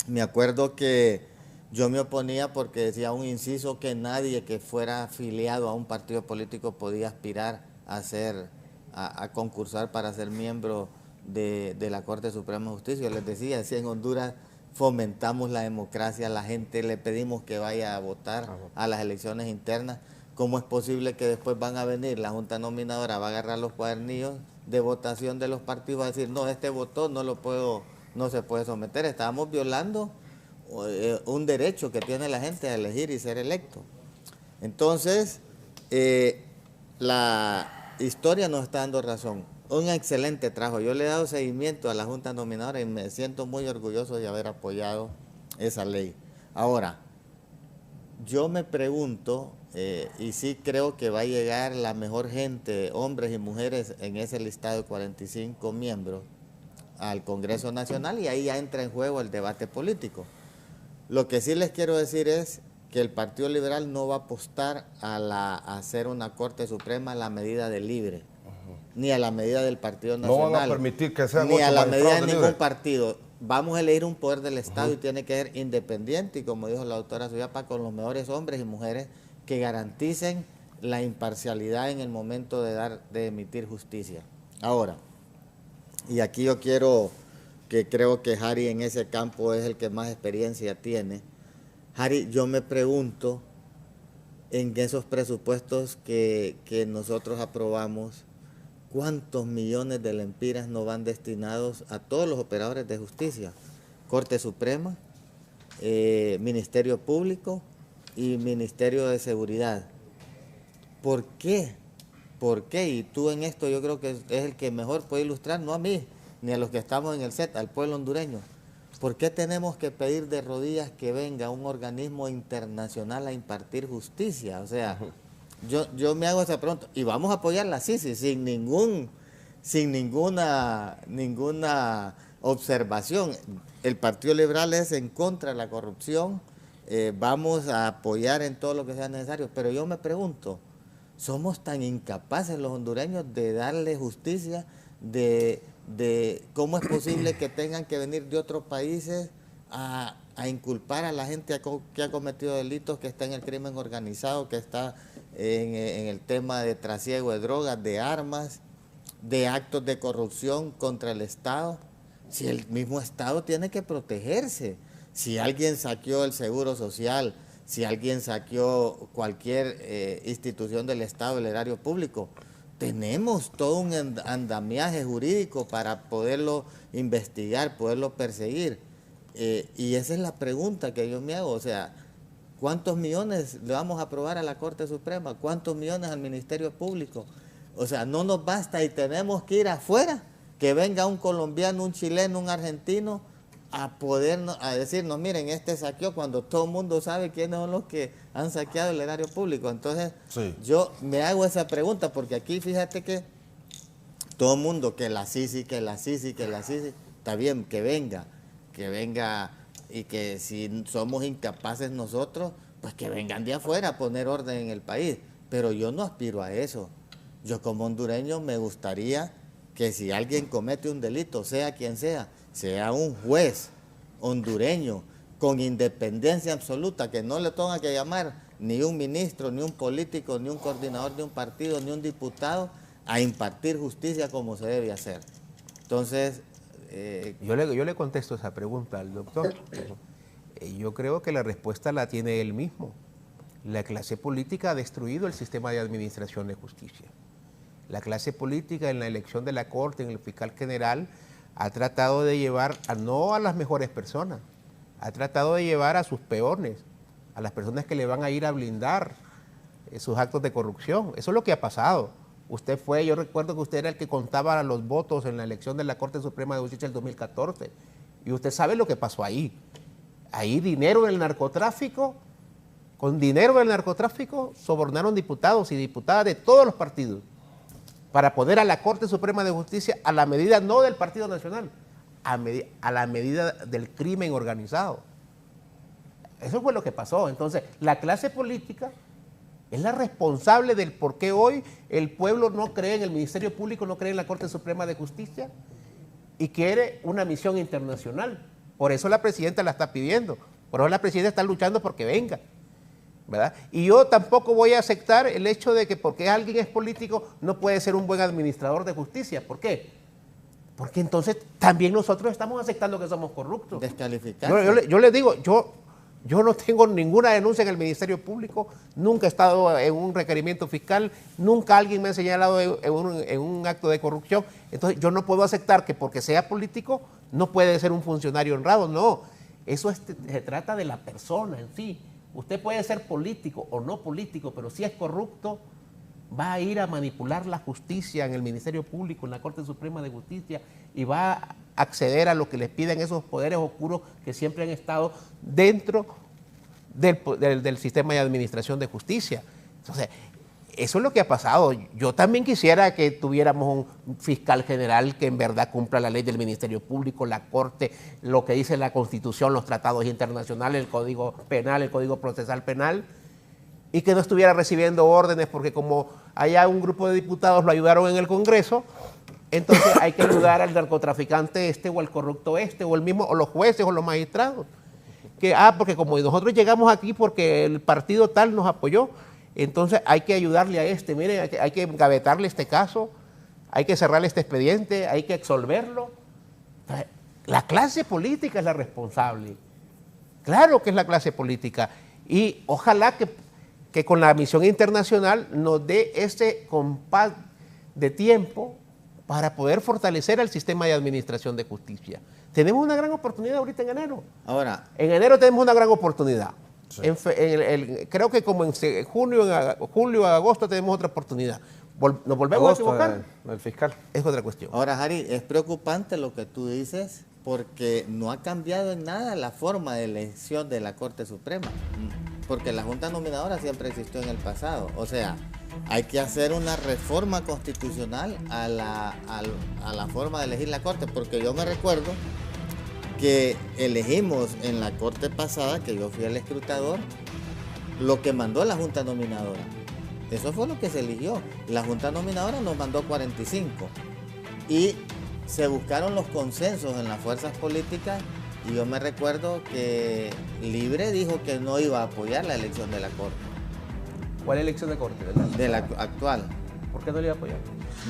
Me acuerdo que yo me oponía porque decía un inciso que nadie que fuera afiliado a un partido político podía aspirar a concursar para ser miembro de la Corte Suprema de Justicia. Yo les decía, si en Honduras fomentamos la democracia, la gente le pedimos que vaya a votar a las elecciones internas, ¿cómo es posible que después van a venir, la Junta Nominadora va a agarrar los cuadernillos de votación de los partidos, va a decir, no, este votó, no se puede someter? Estábamos violando un derecho que tiene la gente a elegir y ser electo. Entonces, la historia nos está dando razón. Un excelente trabajo. Yo le he dado seguimiento a la Junta Nominadora y me siento muy orgulloso de haber apoyado esa ley. Ahora, yo me pregunto, y sí creo que va a llegar la mejor gente, hombres y mujeres, en ese listado de 45 miembros al Congreso Nacional, y ahí ya entra en juego el debate político. Lo que sí les quiero decir es que el Partido Liberal no va a apostar a hacer una Corte Suprema a la medida de Libre, ni a la medida del Partido Nacional. No van a permitir que sean ni a la medida de ningún Libre. Partido. Vamos a elegir un poder del Estado y tiene que ser independiente, y como dijo la doctora Suyapa, con los mejores hombres y mujeres que garanticen la imparcialidad en el momento de emitir justicia. Ahora, y aquí yo creo que Harry en ese campo es el que más experiencia tiene. Harry, yo me pregunto, en esos presupuestos que nosotros aprobamos, ¿cuántos millones de lempiras no van destinados a todos los operadores de justicia? Corte Suprema, Ministerio Público y Ministerio de Seguridad. ¿Por qué? ¿Por qué? Y tú en esto yo creo que es el que mejor puede ilustrar, no a mí, ni a los que estamos en el set, al pueblo hondureño. ¿Por qué tenemos que pedir de rodillas que venga un organismo internacional a impartir justicia? O sea, yo me hago esa pregunta, y vamos a apoyar la CICI sin ninguna observación. El Partido Liberal es en contra de la corrupción, vamos a apoyar en todo lo que sea necesario, pero yo me pregunto, ¿somos tan incapaces los hondureños de darle justicia, de cómo es posible que tengan que venir de otros países a inculpar a la gente que ha cometido delitos, que está en el crimen organizado, que está en el tema de trasiego de drogas, de armas, de actos de corrupción contra el Estado? Si el mismo Estado tiene que protegerse. Si alguien saqueó el Seguro Social, si alguien saqueó cualquier institución del Estado, el erario público, tenemos todo un andamiaje jurídico para poderlo investigar, poderlo perseguir. Y esa es la pregunta que yo me hago, o sea, ¿cuántos millones le vamos a aprobar a la Corte Suprema? ¿Cuántos millones al Ministerio Público? O sea, no nos basta y tenemos que ir afuera, que venga un colombiano, un chileno, un argentino a decirnos, miren, este saqueó, cuando todo el mundo sabe quiénes son los que han saqueado el erario público. Entonces, sí, yo me hago esa pregunta, porque aquí fíjate que todo el mundo, que la CICI, está bien, que venga, y que si somos incapaces nosotros, pues que vengan de afuera a poner orden en el país. Pero yo no aspiro a eso. Yo como hondureño me gustaría que si alguien comete un delito, sea quien sea un juez hondureño con independencia absoluta, que no le tenga que llamar ni un ministro, ni un político, ni un coordinador de un partido, ni un diputado a impartir justicia como se debe hacer. Entonces, yo le contesto esa pregunta al doctor. Yo creo que la respuesta la tiene él mismo. La clase política ha destruido el sistema de administración de justicia. La clase política en la elección de la Corte, en el fiscal general, ha tratado de llevar no a las mejores personas, ha tratado de llevar a sus peones, a las personas que le van a ir a blindar sus actos de corrupción. Eso es lo que ha pasado. Yo recuerdo que usted era el que contaba los votos en la elección de la Corte Suprema de Justicia del 2014, y usted sabe lo que pasó ahí. Ahí dinero en el narcotráfico, con dinero del narcotráfico sobornaron diputados y diputadas de todos los partidos para poner a la Corte Suprema de Justicia a la medida no del Partido Nacional, a la medida del crimen organizado. Eso fue lo que pasó. Entonces, la clase política es la responsable del por qué hoy el pueblo no cree en el Ministerio Público, no cree en la Corte Suprema de Justicia y quiere una misión internacional. Por eso la presidenta la está pidiendo, por eso la presidenta está luchando porque venga, ¿verdad? Y yo tampoco voy a aceptar el hecho de que porque alguien es político no puede ser un buen administrador de justicia. ¿Por qué? Porque entonces también nosotros estamos aceptando que somos corruptos. Descalificar. Yo les digo, yo no tengo ninguna denuncia en el Ministerio Público, nunca he estado en un requerimiento fiscal, nunca alguien me ha señalado en un acto de corrupción. Entonces yo no puedo aceptar que porque sea político no puede ser un funcionario honrado. No, eso se trata de la persona en sí. Usted puede ser político o no político, pero si es corrupto, va a ir a manipular la justicia en el Ministerio Público, en la Corte Suprema de Justicia, y va a acceder a lo que les piden esos poderes oscuros que siempre han estado dentro del sistema de administración de justicia. Entonces, eso es lo que ha pasado. Yo también quisiera que tuviéramos un fiscal general que en verdad cumpla la ley del Ministerio Público, la Corte, lo que dice la Constitución, los tratados internacionales, el Código Penal, el Código Procesal Penal, y que no estuviera recibiendo órdenes porque como allá un grupo de diputados lo ayudaron en el Congreso, entonces hay que ayudar al narcotraficante este o al corrupto este o el mismo, o los jueces o los magistrados. Porque como nosotros llegamos aquí porque el partido tal nos apoyó, entonces hay que ayudarle a este, miren, hay que engavetarle este caso, hay que cerrarle este expediente, hay que absolverlo. La clase política es la responsable. Claro que es la clase política. Y ojalá que con la misión internacional nos dé ese compás de tiempo para poder fortalecer el sistema de administración de justicia. Tenemos una gran oportunidad ahorita en enero. En enero tenemos una gran oportunidad. Sí. Creo que como en julio, agosto tenemos otra oportunidad. ¿Nos volvemos a equivocar? El fiscal. Es otra cuestión. Ahora, Harry, es preocupante lo que tú dices porque no ha cambiado en nada la forma de elección de la Corte Suprema. porque la Junta Nominadora siempre existió en el pasado. O sea, hay que hacer una reforma constitucional a la forma de elegir la Corte, porque yo me recuerdo que elegimos en la Corte pasada, que yo fui el escrutador, lo que mandó la Junta Nominadora. Eso fue lo que se eligió. La Junta Nominadora nos mandó 45 y se buscaron los consensos en las fuerzas políticas, y yo me recuerdo que Libre dijo que no iba a apoyar la elección de la Corte. ¿Cuál elección de Corte? De la actual. ¿Por qué no le iba a apoyar?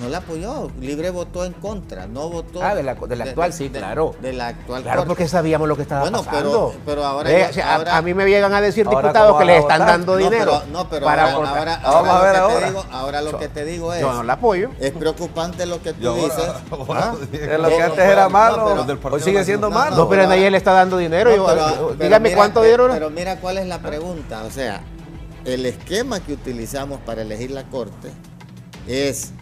No la apoyó, Libre votó en contra, no votó... Ah, de la actual, sí, claro. De la actual Claro, Corte. porque sabíamos lo que estaba pasando. Pero ahora... O sea, ahora- a mí me llegan a decir Ahora, diputados ¿cómo que van a les están votar? dando dinero. pero para ahora, aportar. Vamos a ver ahora. Ahora lo que te digo es... Yo no la apoyo. Es preocupante lo que Y tú ahora- dices. ahora- Es lo que antes era malo, pero- del Partido hoy sigue siendo Nacional. malo. No, pero nadie le está dando dinero. No, pero Dígame mira, cuánto dieron. Pero mira cuál es la pregunta. O sea, el esquema que utilizamos para elegir la Corte es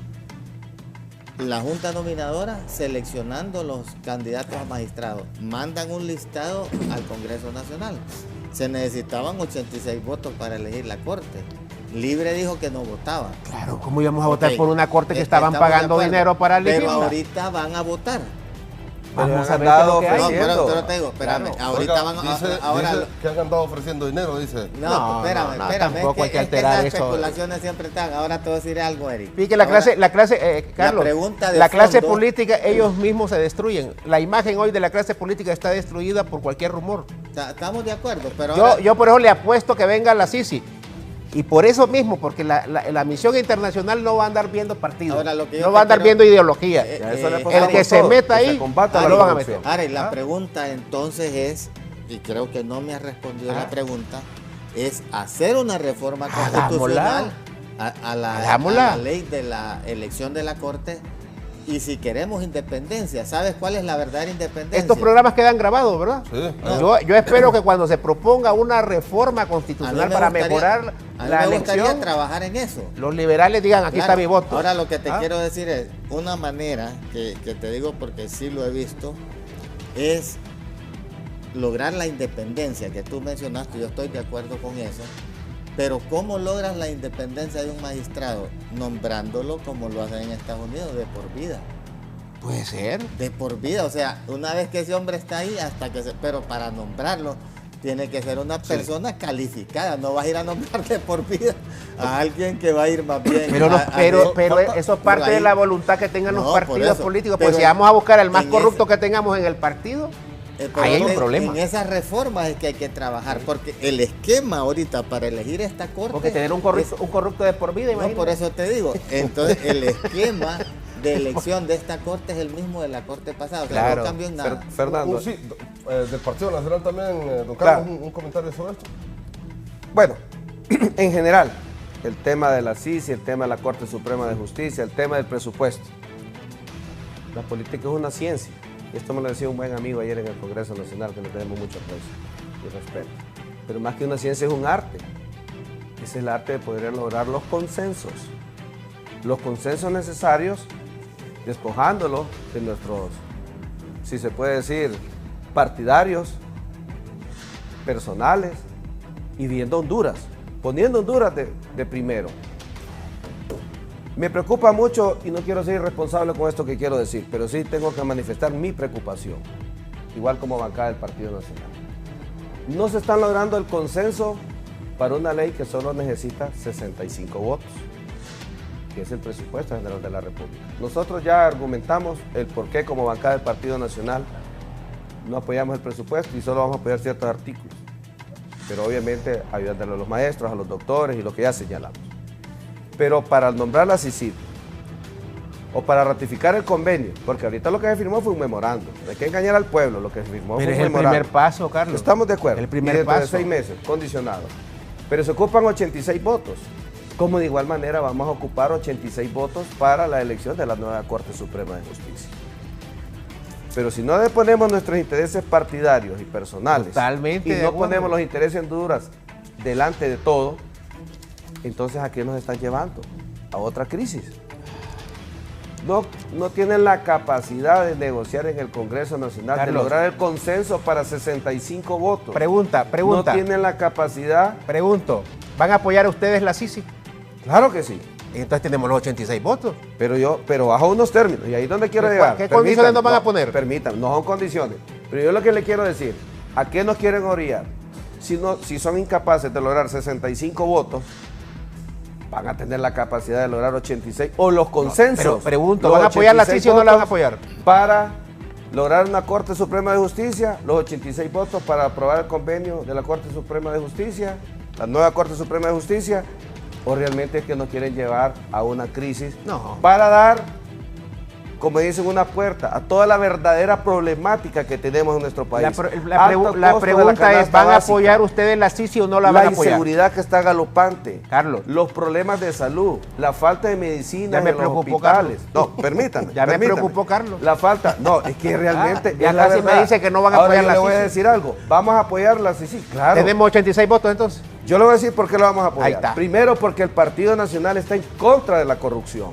la Junta Nominadora seleccionando los candidatos a magistrados. Mandan un listado al Congreso Nacional. Se necesitaban 86 votos para elegir la Corte. Libre dijo que no votaba. Claro, ¿cómo íbamos a votar Ok, por una corte que estaban estamos de pagando acuerdo, dinero para elegirla? Pero ahorita van a votar. Vamos a han ver qué es lo dado que hay. No, ofreciendo. pero te digo, espérame, Claro. ahorita Oiga, van a... dice ahora, que han andado ofreciendo dinero, dice. no, espérame, no, espérame. tampoco hay que es alterar las eso. especulaciones siempre están. Ahora te voy a decir algo, Eric. Fíjate que Ahora, Carlos, pregunta de la clase fondo- política, ellos mismos se destruyen. La imagen hoy de la clase política está destruida por cualquier rumor. estamos de acuerdo, pero ahora, Yo por eso le apuesto que venga la Sisi. Y por eso mismo, porque la misión internacional no va a andar viendo partidos, Ahora, lo que yo no te va a andar quiero- viendo ideología. Eh, Ya eso le eh, apostamos el que se todos, meta que se ahí, combata lo la van a corrupción. meter. Ahora, y la pregunta entonces es, y creo que no me has respondido la pregunta, es hacer una reforma Hagámosla. constitucional a Hagámosla. la ley de la elección de la Corte. Y si queremos independencia, ¿sabes cuál es la verdadera independencia? Estos programas quedan grabados, ¿verdad? Sí. Yo espero que cuando se proponga una reforma A mí constitucional me para gustaría- mejorar a mí la me gustaría elección, trabajar en eso. los liberales digan, aquí Claro. está mi voto. Ahora lo que te ¿Ah? quiero decir es, una manera que te digo porque sí lo he visto, es lograr la independencia que tú mencionaste, yo estoy de acuerdo con eso, pero ¿cómo logras la independencia de un magistrado? Nombrándolo como lo hacen en Estados Unidos, de por vida. Puede ser. De por vida, o sea, una vez que ese hombre está ahí, hasta que se... Pero para nombrarlo, tiene que ser una persona calificada, no vas a ir a nombrar de por vida a alguien que va a ir más bien. Pero, pero falta- eso es parte por ahí- de la voluntad que tengan No, los por partidos eso. políticos. Pero Pues si vamos a buscar al más en corrupto ese- que tengamos en el partido, Pero ahí hay un en- problema. En esas reformas es que hay que trabajar, porque el esquema ahorita para elegir esta corte... Porque tener un corrupto de por vida, No, imagínate. por eso te digo. Entonces, el esquema de elección de esta corte es el mismo de la corte pasada. O sea, Claro. no cambió en nada. Fernando. Sí, del Partido Nacional también, don Claro. Carlos, un comentario sobre esto. Bueno, en general, el tema de la CICI, el tema de la Corte Suprema de Justicia, el tema del presupuesto. La política es una ciencia. Esto me lo decía un buen amigo ayer en el Congreso Nacional, que le tenemos mucho aprecio y respeto. Pero más que una ciencia es un arte. Es el arte de poder lograr los consensos. Los consensos necesarios, despojándolos de nuestros, si se puede decir, partidarios, personales, y viendo Honduras, poniendo Honduras de primero. Me preocupa mucho, y no quiero ser irresponsable con esto que quiero decir, pero sí tengo que manifestar mi preocupación, igual como bancada del Partido Nacional. No se están logrando el consenso para una ley que solo necesita 65 votos, que es el presupuesto general de la República. Nosotros ya argumentamos el por qué como bancada del Partido Nacional no apoyamos el presupuesto y solo vamos a apoyar ciertos artículos, pero obviamente ayudándole a los maestros, a los doctores y lo que ya señalamos. Pero para nombrar la CICID o para ratificar el convenio, porque ahorita lo que se firmó fue un memorando, no hay que engañar al pueblo, lo que se firmó Pero fue es un el memorando. primer paso, Carlos. Estamos de acuerdo. El Y primer dentro paso. de 6 meses, condicionado. Pero se ocupan 86 votos. Como de igual manera vamos a ocupar 86 votos para la elección de la nueva Corte Suprema de Justicia. Pero si no ponemos nuestros intereses partidarios y personales, Totalmente y de no acuerdo. ponemos los intereses en Honduras delante de todo, entonces ¿a qué nos están llevando? A otra crisis. no tienen la capacidad de negociar en el Congreso Nacional, Carlos, de lograr el consenso para 65 votos. Pregunta. No tienen la capacidad. Pregunto, ¿van a apoyar a ustedes la Sisi? Claro que sí. Entonces tenemos los 86 votos. Pero bajo unos términos, y ahí es donde quiero llegar. ¿Qué condiciones nos van a poner? Permítanme, no son condiciones. Pero yo lo que le quiero decir, ¿a qué nos quieren orillar? Si son incapaces de lograr 65 votos, van a tener la capacidad de lograr 86 o los consensos. Pero pregunto, ¿van a apoyar la Sisi o no la van a apoyar? Para lograr una Corte Suprema de Justicia, los 86 votos para aprobar el convenio de la Corte Suprema de Justicia, la nueva Corte Suprema de Justicia, o realmente es que nos quieren llevar a una crisis para dar, como dicen, una puerta a toda la verdadera problemática que tenemos en nuestro país. La pregunta es, ¿van a apoyar ustedes la Sisi o no la van a apoyar? La inseguridad que está galopante, Carlos, los problemas de salud, la falta de medicina en los hospitales. No, permítanme. Me preocupó, Carlos. La falta, es que realmente ya casi me dice que no van a apoyar la Sisi. Ahora yo le voy a decir algo, vamos a apoyar la Sisi, claro. Tenemos 86 votos entonces. Yo le voy a decir por qué lo vamos a apoyar. Ahí está. Primero, porque el Partido Nacional está en contra de la corrupción.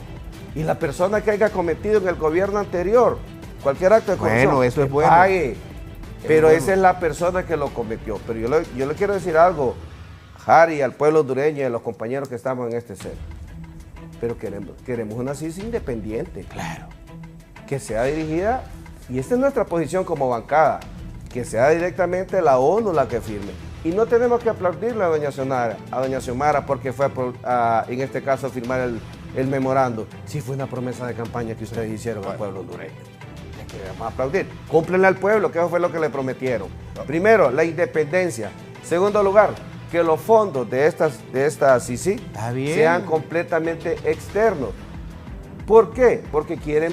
Y la persona que haya cometido en el gobierno anterior cualquier acto de corrupción, bueno, eso es bueno. pague. Pero esa es la persona que lo cometió. Pero yo le quiero decir algo, Harry, al pueblo hondureño y a los compañeros que estamos en este set. Pero queremos una CICI independiente. Claro. Que sea dirigida, y esta es nuestra posición como bancada, que sea directamente la ONU la que firme. Y no tenemos que aplaudirle a doña Xiomara, porque fue en este caso a firmar el memorando. Sí fue una promesa de campaña que ustedes hicieron al pueblo hondureño. Les queremos aplaudir. Cúmplenle al pueblo, que eso fue lo que le prometieron. Primero, la independencia. Segundo lugar, que los fondos de esta CICI sean completamente externos. ¿Por qué? Porque quieren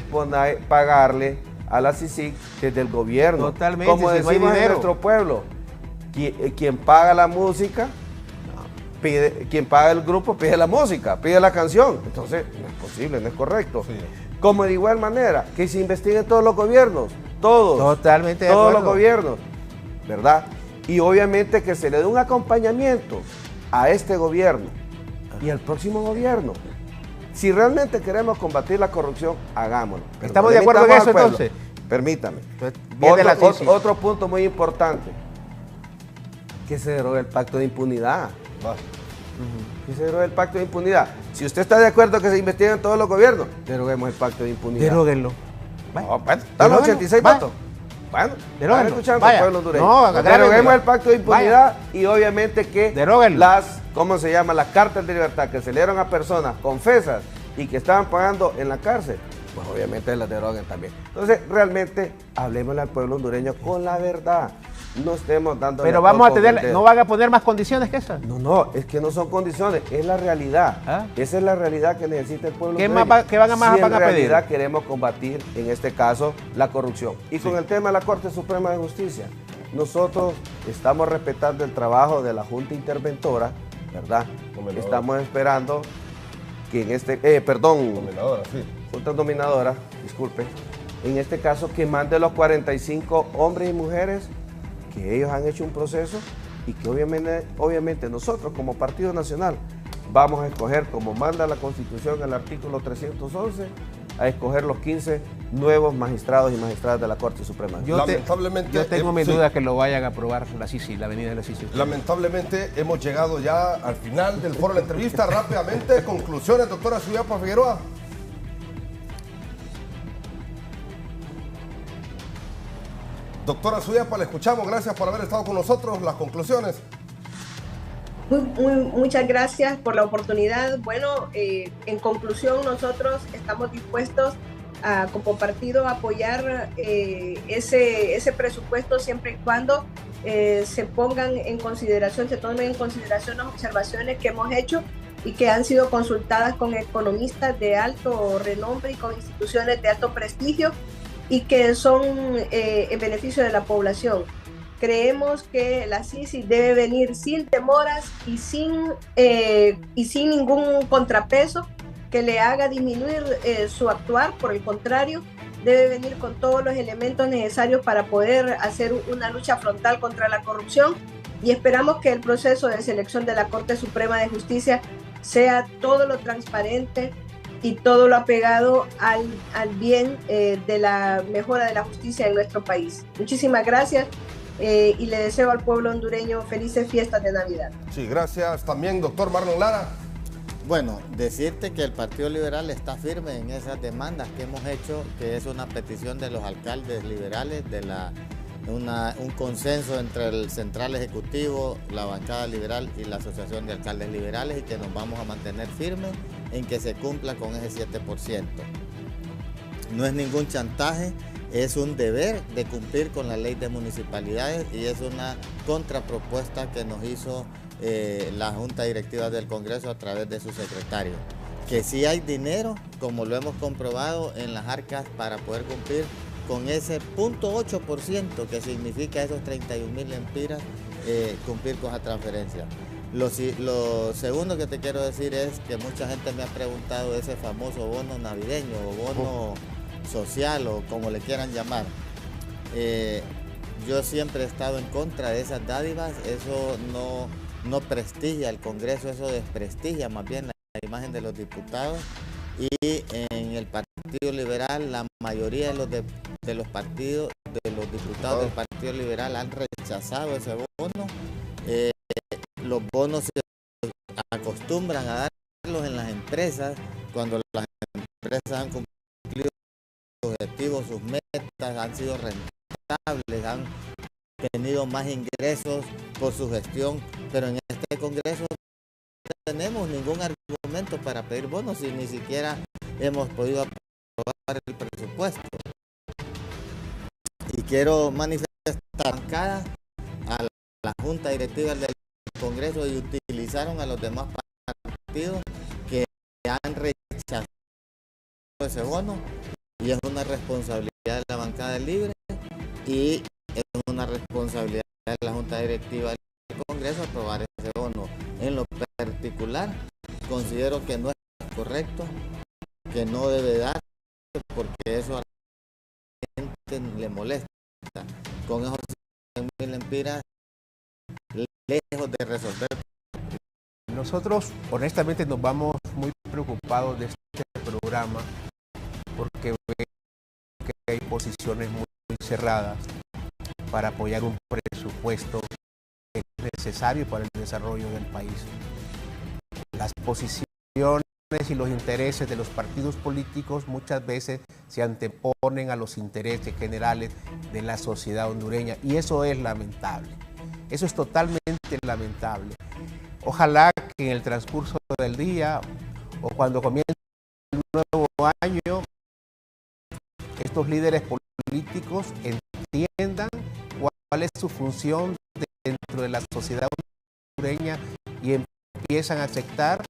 pagarle a la CICI desde el gobierno. Totalmente, como decimos en nuestro pueblo. Quien paga la música, quien paga el grupo pide la música, pide la canción. Entonces, no es posible, no es correcto. Sí. Como de igual manera, que se investiguen todos los gobiernos, todos. Totalmente de todos acuerdo. los gobiernos, ¿verdad? Y obviamente que se le dé un acompañamiento a este gobierno y al próximo gobierno. Si realmente queremos combatir la corrupción, hagámoslo. Pero ¿estamos de acuerdo en eso entonces? Permítame. Entonces, otro punto muy importante. Que se derogue el pacto de impunidad. Que se derogue el pacto de impunidad. Si usted está de acuerdo que se investiguen todos los gobiernos, deroguemos el pacto de impunidad. Deróguenlo. Están los 86 votos. Bueno, están escuchando al pueblo hondureño. Deroguemos el pacto de impunidad y obviamente que las cartas de libertad que se le dieron a personas confesas y que estaban pagando en la cárcel, pues obviamente las deroguen también. Entonces, realmente, hablemosle al pueblo hondureño con la verdad. No estemos dando. Pero vamos a tener, ¿no van a poner más condiciones que esas? No, es que no son condiciones, es la realidad. Esa es la realidad que necesita el pueblo. ¿Qué van a pedir? En realidad queremos combatir, en este caso, la corrupción. Y con el tema de la Corte Suprema de Justicia, nosotros estamos respetando el trabajo de la Junta Interventora, ¿verdad? Estamos esperando que en este, Junta Dominadora, disculpe, en este caso que mande los 45 hombres y mujeres que ellos han hecho un proceso y que obviamente nosotros como Partido Nacional vamos a escoger, como manda la Constitución en el artículo 311, a escoger los 15 nuevos magistrados y magistradas de la Corte Suprema. Yo tengo mis dudas que lo vayan a aprobar la CICI, la avenida de la CICI. Lamentablemente hemos llegado ya al final del foro de la entrevista. Rápidamente, conclusiones, doctora Suyapa Figueroa. Doctora Suyapa, le escuchamos. Gracias por haber estado con nosotros. Las conclusiones. Muchas gracias por la oportunidad. Bueno, en conclusión, nosotros estamos dispuestos como partido a apoyar ese presupuesto siempre y cuando se pongan en consideración, se tomen en consideración las observaciones que hemos hecho y que han sido consultadas con economistas de alto renombre y con instituciones de alto prestigio y que son en beneficio de la población. Creemos que la CICI debe venir sin demoras y sin ningún contrapeso que le haga disminuir su actuar. Por el contrario, debe venir con todos los elementos necesarios para poder hacer una lucha frontal contra la corrupción, y esperamos que el proceso de selección de la Corte Suprema de Justicia sea todo lo transparente y todo lo apegado al bien de la mejora de la justicia en nuestro país. Muchísimas gracias y le deseo al pueblo hondureño felices fiestas de Navidad. Sí, gracias también, doctor Marlon Lara. Bueno, decirte que el Partido Liberal está firme en esas demandas que hemos hecho, que es una petición de los alcaldes liberales, de un consenso entre el Central Ejecutivo, la bancada liberal y la Asociación de Alcaldes Liberales, y que nos vamos a mantener firmes en que se cumpla con ese 7%. No es ningún chantaje, es un deber de cumplir con la ley de municipalidades y es una contrapropuesta que nos hizo la Junta Directiva del Congreso a través de su secretario. Que sí hay dinero, como lo hemos comprobado en las arcas, para poder cumplir con ese 0.8% que significa esos 31.000 lempiras, cumplir con esa transferencia. Lo segundo que te quiero decir es que mucha gente me ha preguntado ese famoso bono navideño o bono social o como le quieran llamar. Yo siempre he estado en contra de esas dádivas, eso no prestigia al Congreso, eso desprestigia más bien la imagen de los diputados, y en el Partido Liberal la mayoría de los diputados del Partido Liberal han rechazado ese bono. Los bonos se acostumbran a darlos en las empresas cuando las empresas han cumplido sus objetivos, sus metas, han sido rentables, han tenido más ingresos por su gestión, pero en este Congreso no tenemos ningún argumento para pedir bonos y ni siquiera hemos podido aprobar el presupuesto. Y quiero manifestar a la Junta Directiva del Congreso y utilizaron a los demás partidos que han rechazado ese bono, y es una responsabilidad de la bancada libre y es una responsabilidad de la Junta Directiva del Congreso aprobar ese bono. En lo particular, considero que no es correcto, que no debe darse, porque eso a la gente le molesta. Con esos 100.000 lempiras, lejos de resolver. Nosotros, honestamente, nos vamos muy preocupados de este programa porque veo que hay posiciones muy cerradas para apoyar un presupuesto que es necesario para el desarrollo del país. Las posiciones y los intereses de los partidos políticos muchas veces se anteponen a los intereses generales de la sociedad hondureña, y eso es lamentable. Eso es totalmente lamentable. Ojalá que en el transcurso del día o cuando comience el nuevo año, estos líderes políticos entiendan cuál es su función dentro de la sociedad hondureña y empiezan a aceptar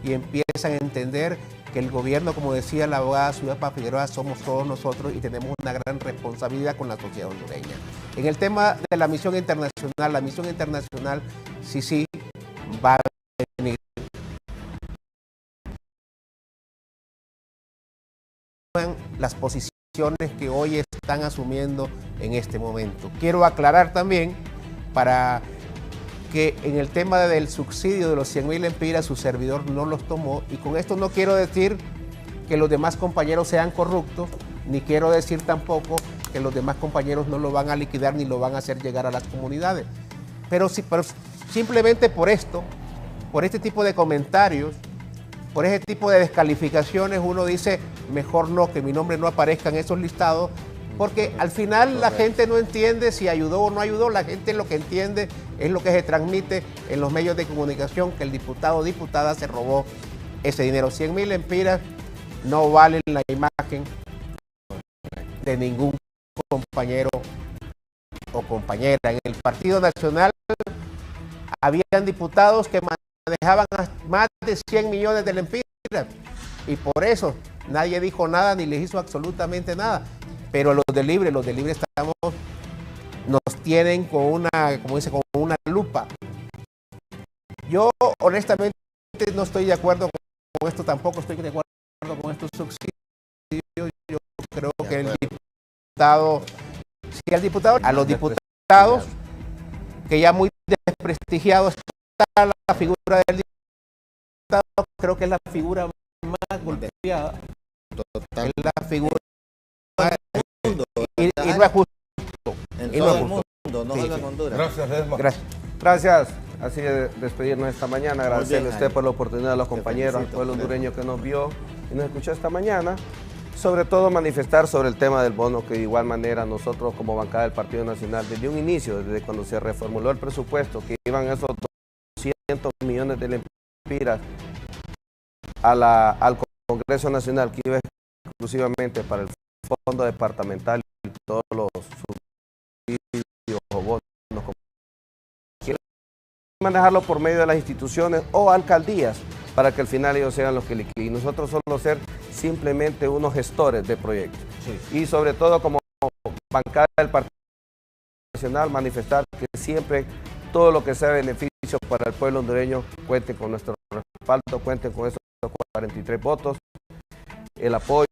y empiezan a entender que el gobierno, como decía la abogada Suyapa Figueroa, somos todos nosotros y tenemos una gran responsabilidad con la sociedad hondureña. En el tema de la misión internacional sí va a venir. Las posiciones que hoy están asumiendo en este momento. Quiero aclarar también para que en el tema del subsidio de los 100.000 lempiras su servidor no los tomó, y con esto no quiero decir que los demás compañeros sean corruptos, ni quiero decir tampoco que los demás compañeros no lo van a liquidar ni lo van a hacer llegar a las comunidades. Pero simplemente por este tipo de comentarios, por ese tipo de descalificaciones, uno dice, mejor no, que mi nombre no aparezca en esos listados, porque al final la gente no entiende si ayudó o no ayudó. La gente lo que entiende es lo que se transmite en los medios de comunicación, que el diputado o diputada se robó ese dinero. 100.000 lempiras no valen la imagen de ningún compañero o compañera. En el Partido Nacional habían diputados que manejaban más de 100 millones de lempiras y por eso nadie dijo nada ni les hizo absolutamente nada. Pero los de Libre nos tienen con una, como dice, con una lupa. Yo honestamente no estoy de acuerdo con esto, tampoco estoy de acuerdo con estos subsidios. Yo creo que el diputado, a los diputados, que ya muy desprestigiado está la figura del diputado, creo que es la figura más golpeada Total. es la figura Mundo, y no es justo. en y no todo es el justo. mundo, no Sí, solo sí. en Honduras. Gracias, Ledesma. Gracias. Gracias. Así de despedirnos esta mañana. Agradecerle bien, a usted Jaime. por la oportunidad, a los Te compañeros, al felicito pueblo por hondureño que nos vio y nos escuchó esta mañana. Sobre todo manifestar sobre el tema del bono, que de igual manera nosotros como bancada del Partido Nacional, desde un inicio, desde cuando se reformuló el presupuesto, que iban esos 200 millones de lempiras al Congreso Nacional, que iba exclusivamente para el fondo departamental y todos los subsidios o bonos, manejarlo por medio de las instituciones o alcaldías para que al final ellos sean los que liquiden. Nosotros solo ser simplemente unos gestores de proyectos. Sí. Y sobre todo como bancada del Partido Nacional, manifestar que siempre todo lo que sea beneficio para el pueblo hondureño cuenten con nuestro respaldo, cuenten con esos 43 votos, el apoyo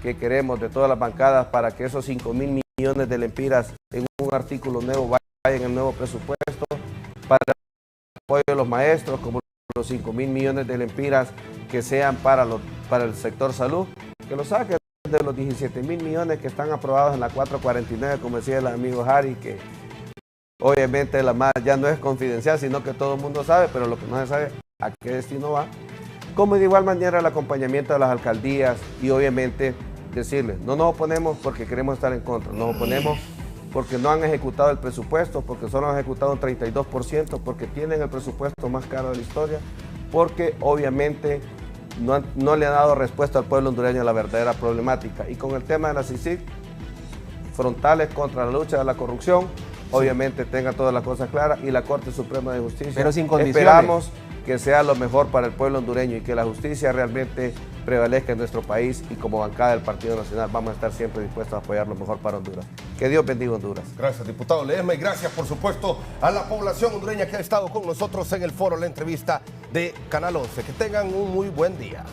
que queremos de todas las bancadas para que esos 5.000 millones de lempiras en un artículo nuevo vayan en el nuevo presupuesto, para apoyo de los maestros, como los 5.000 millones de lempiras que sean para el sector salud, que lo saquen de los 17.000 millones que están aprobados en la 449, como decía el amigo Harry, que obviamente la más ya no es confidencial, sino que todo el mundo sabe, pero lo que no se sabe a qué destino va. Como de igual manera el acompañamiento de las alcaldías y obviamente decirles, no nos oponemos porque queremos estar en contra, nos oponemos porque no han ejecutado el presupuesto, porque solo han ejecutado un 32%, porque tienen el presupuesto más caro de la historia, porque obviamente no le han dado respuesta al pueblo hondureño a la verdadera problemática. Y con el tema de la CICIG, frontales contra la lucha de la corrupción, obviamente tenga todas las cosas claras, y la Corte Suprema de Justicia. Pero sin condiciones. Esperamos que sea lo mejor para el pueblo hondureño y que la justicia realmente prevalezca en nuestro país, y como bancada del Partido Nacional vamos a estar siempre dispuestos a apoyar lo mejor para Honduras. Que Dios bendiga Honduras. Gracias, diputado Ledesma, y gracias, por supuesto, a la población hondureña que ha estado con nosotros en el foro, la entrevista de Canal 11. Que tengan un muy buen día.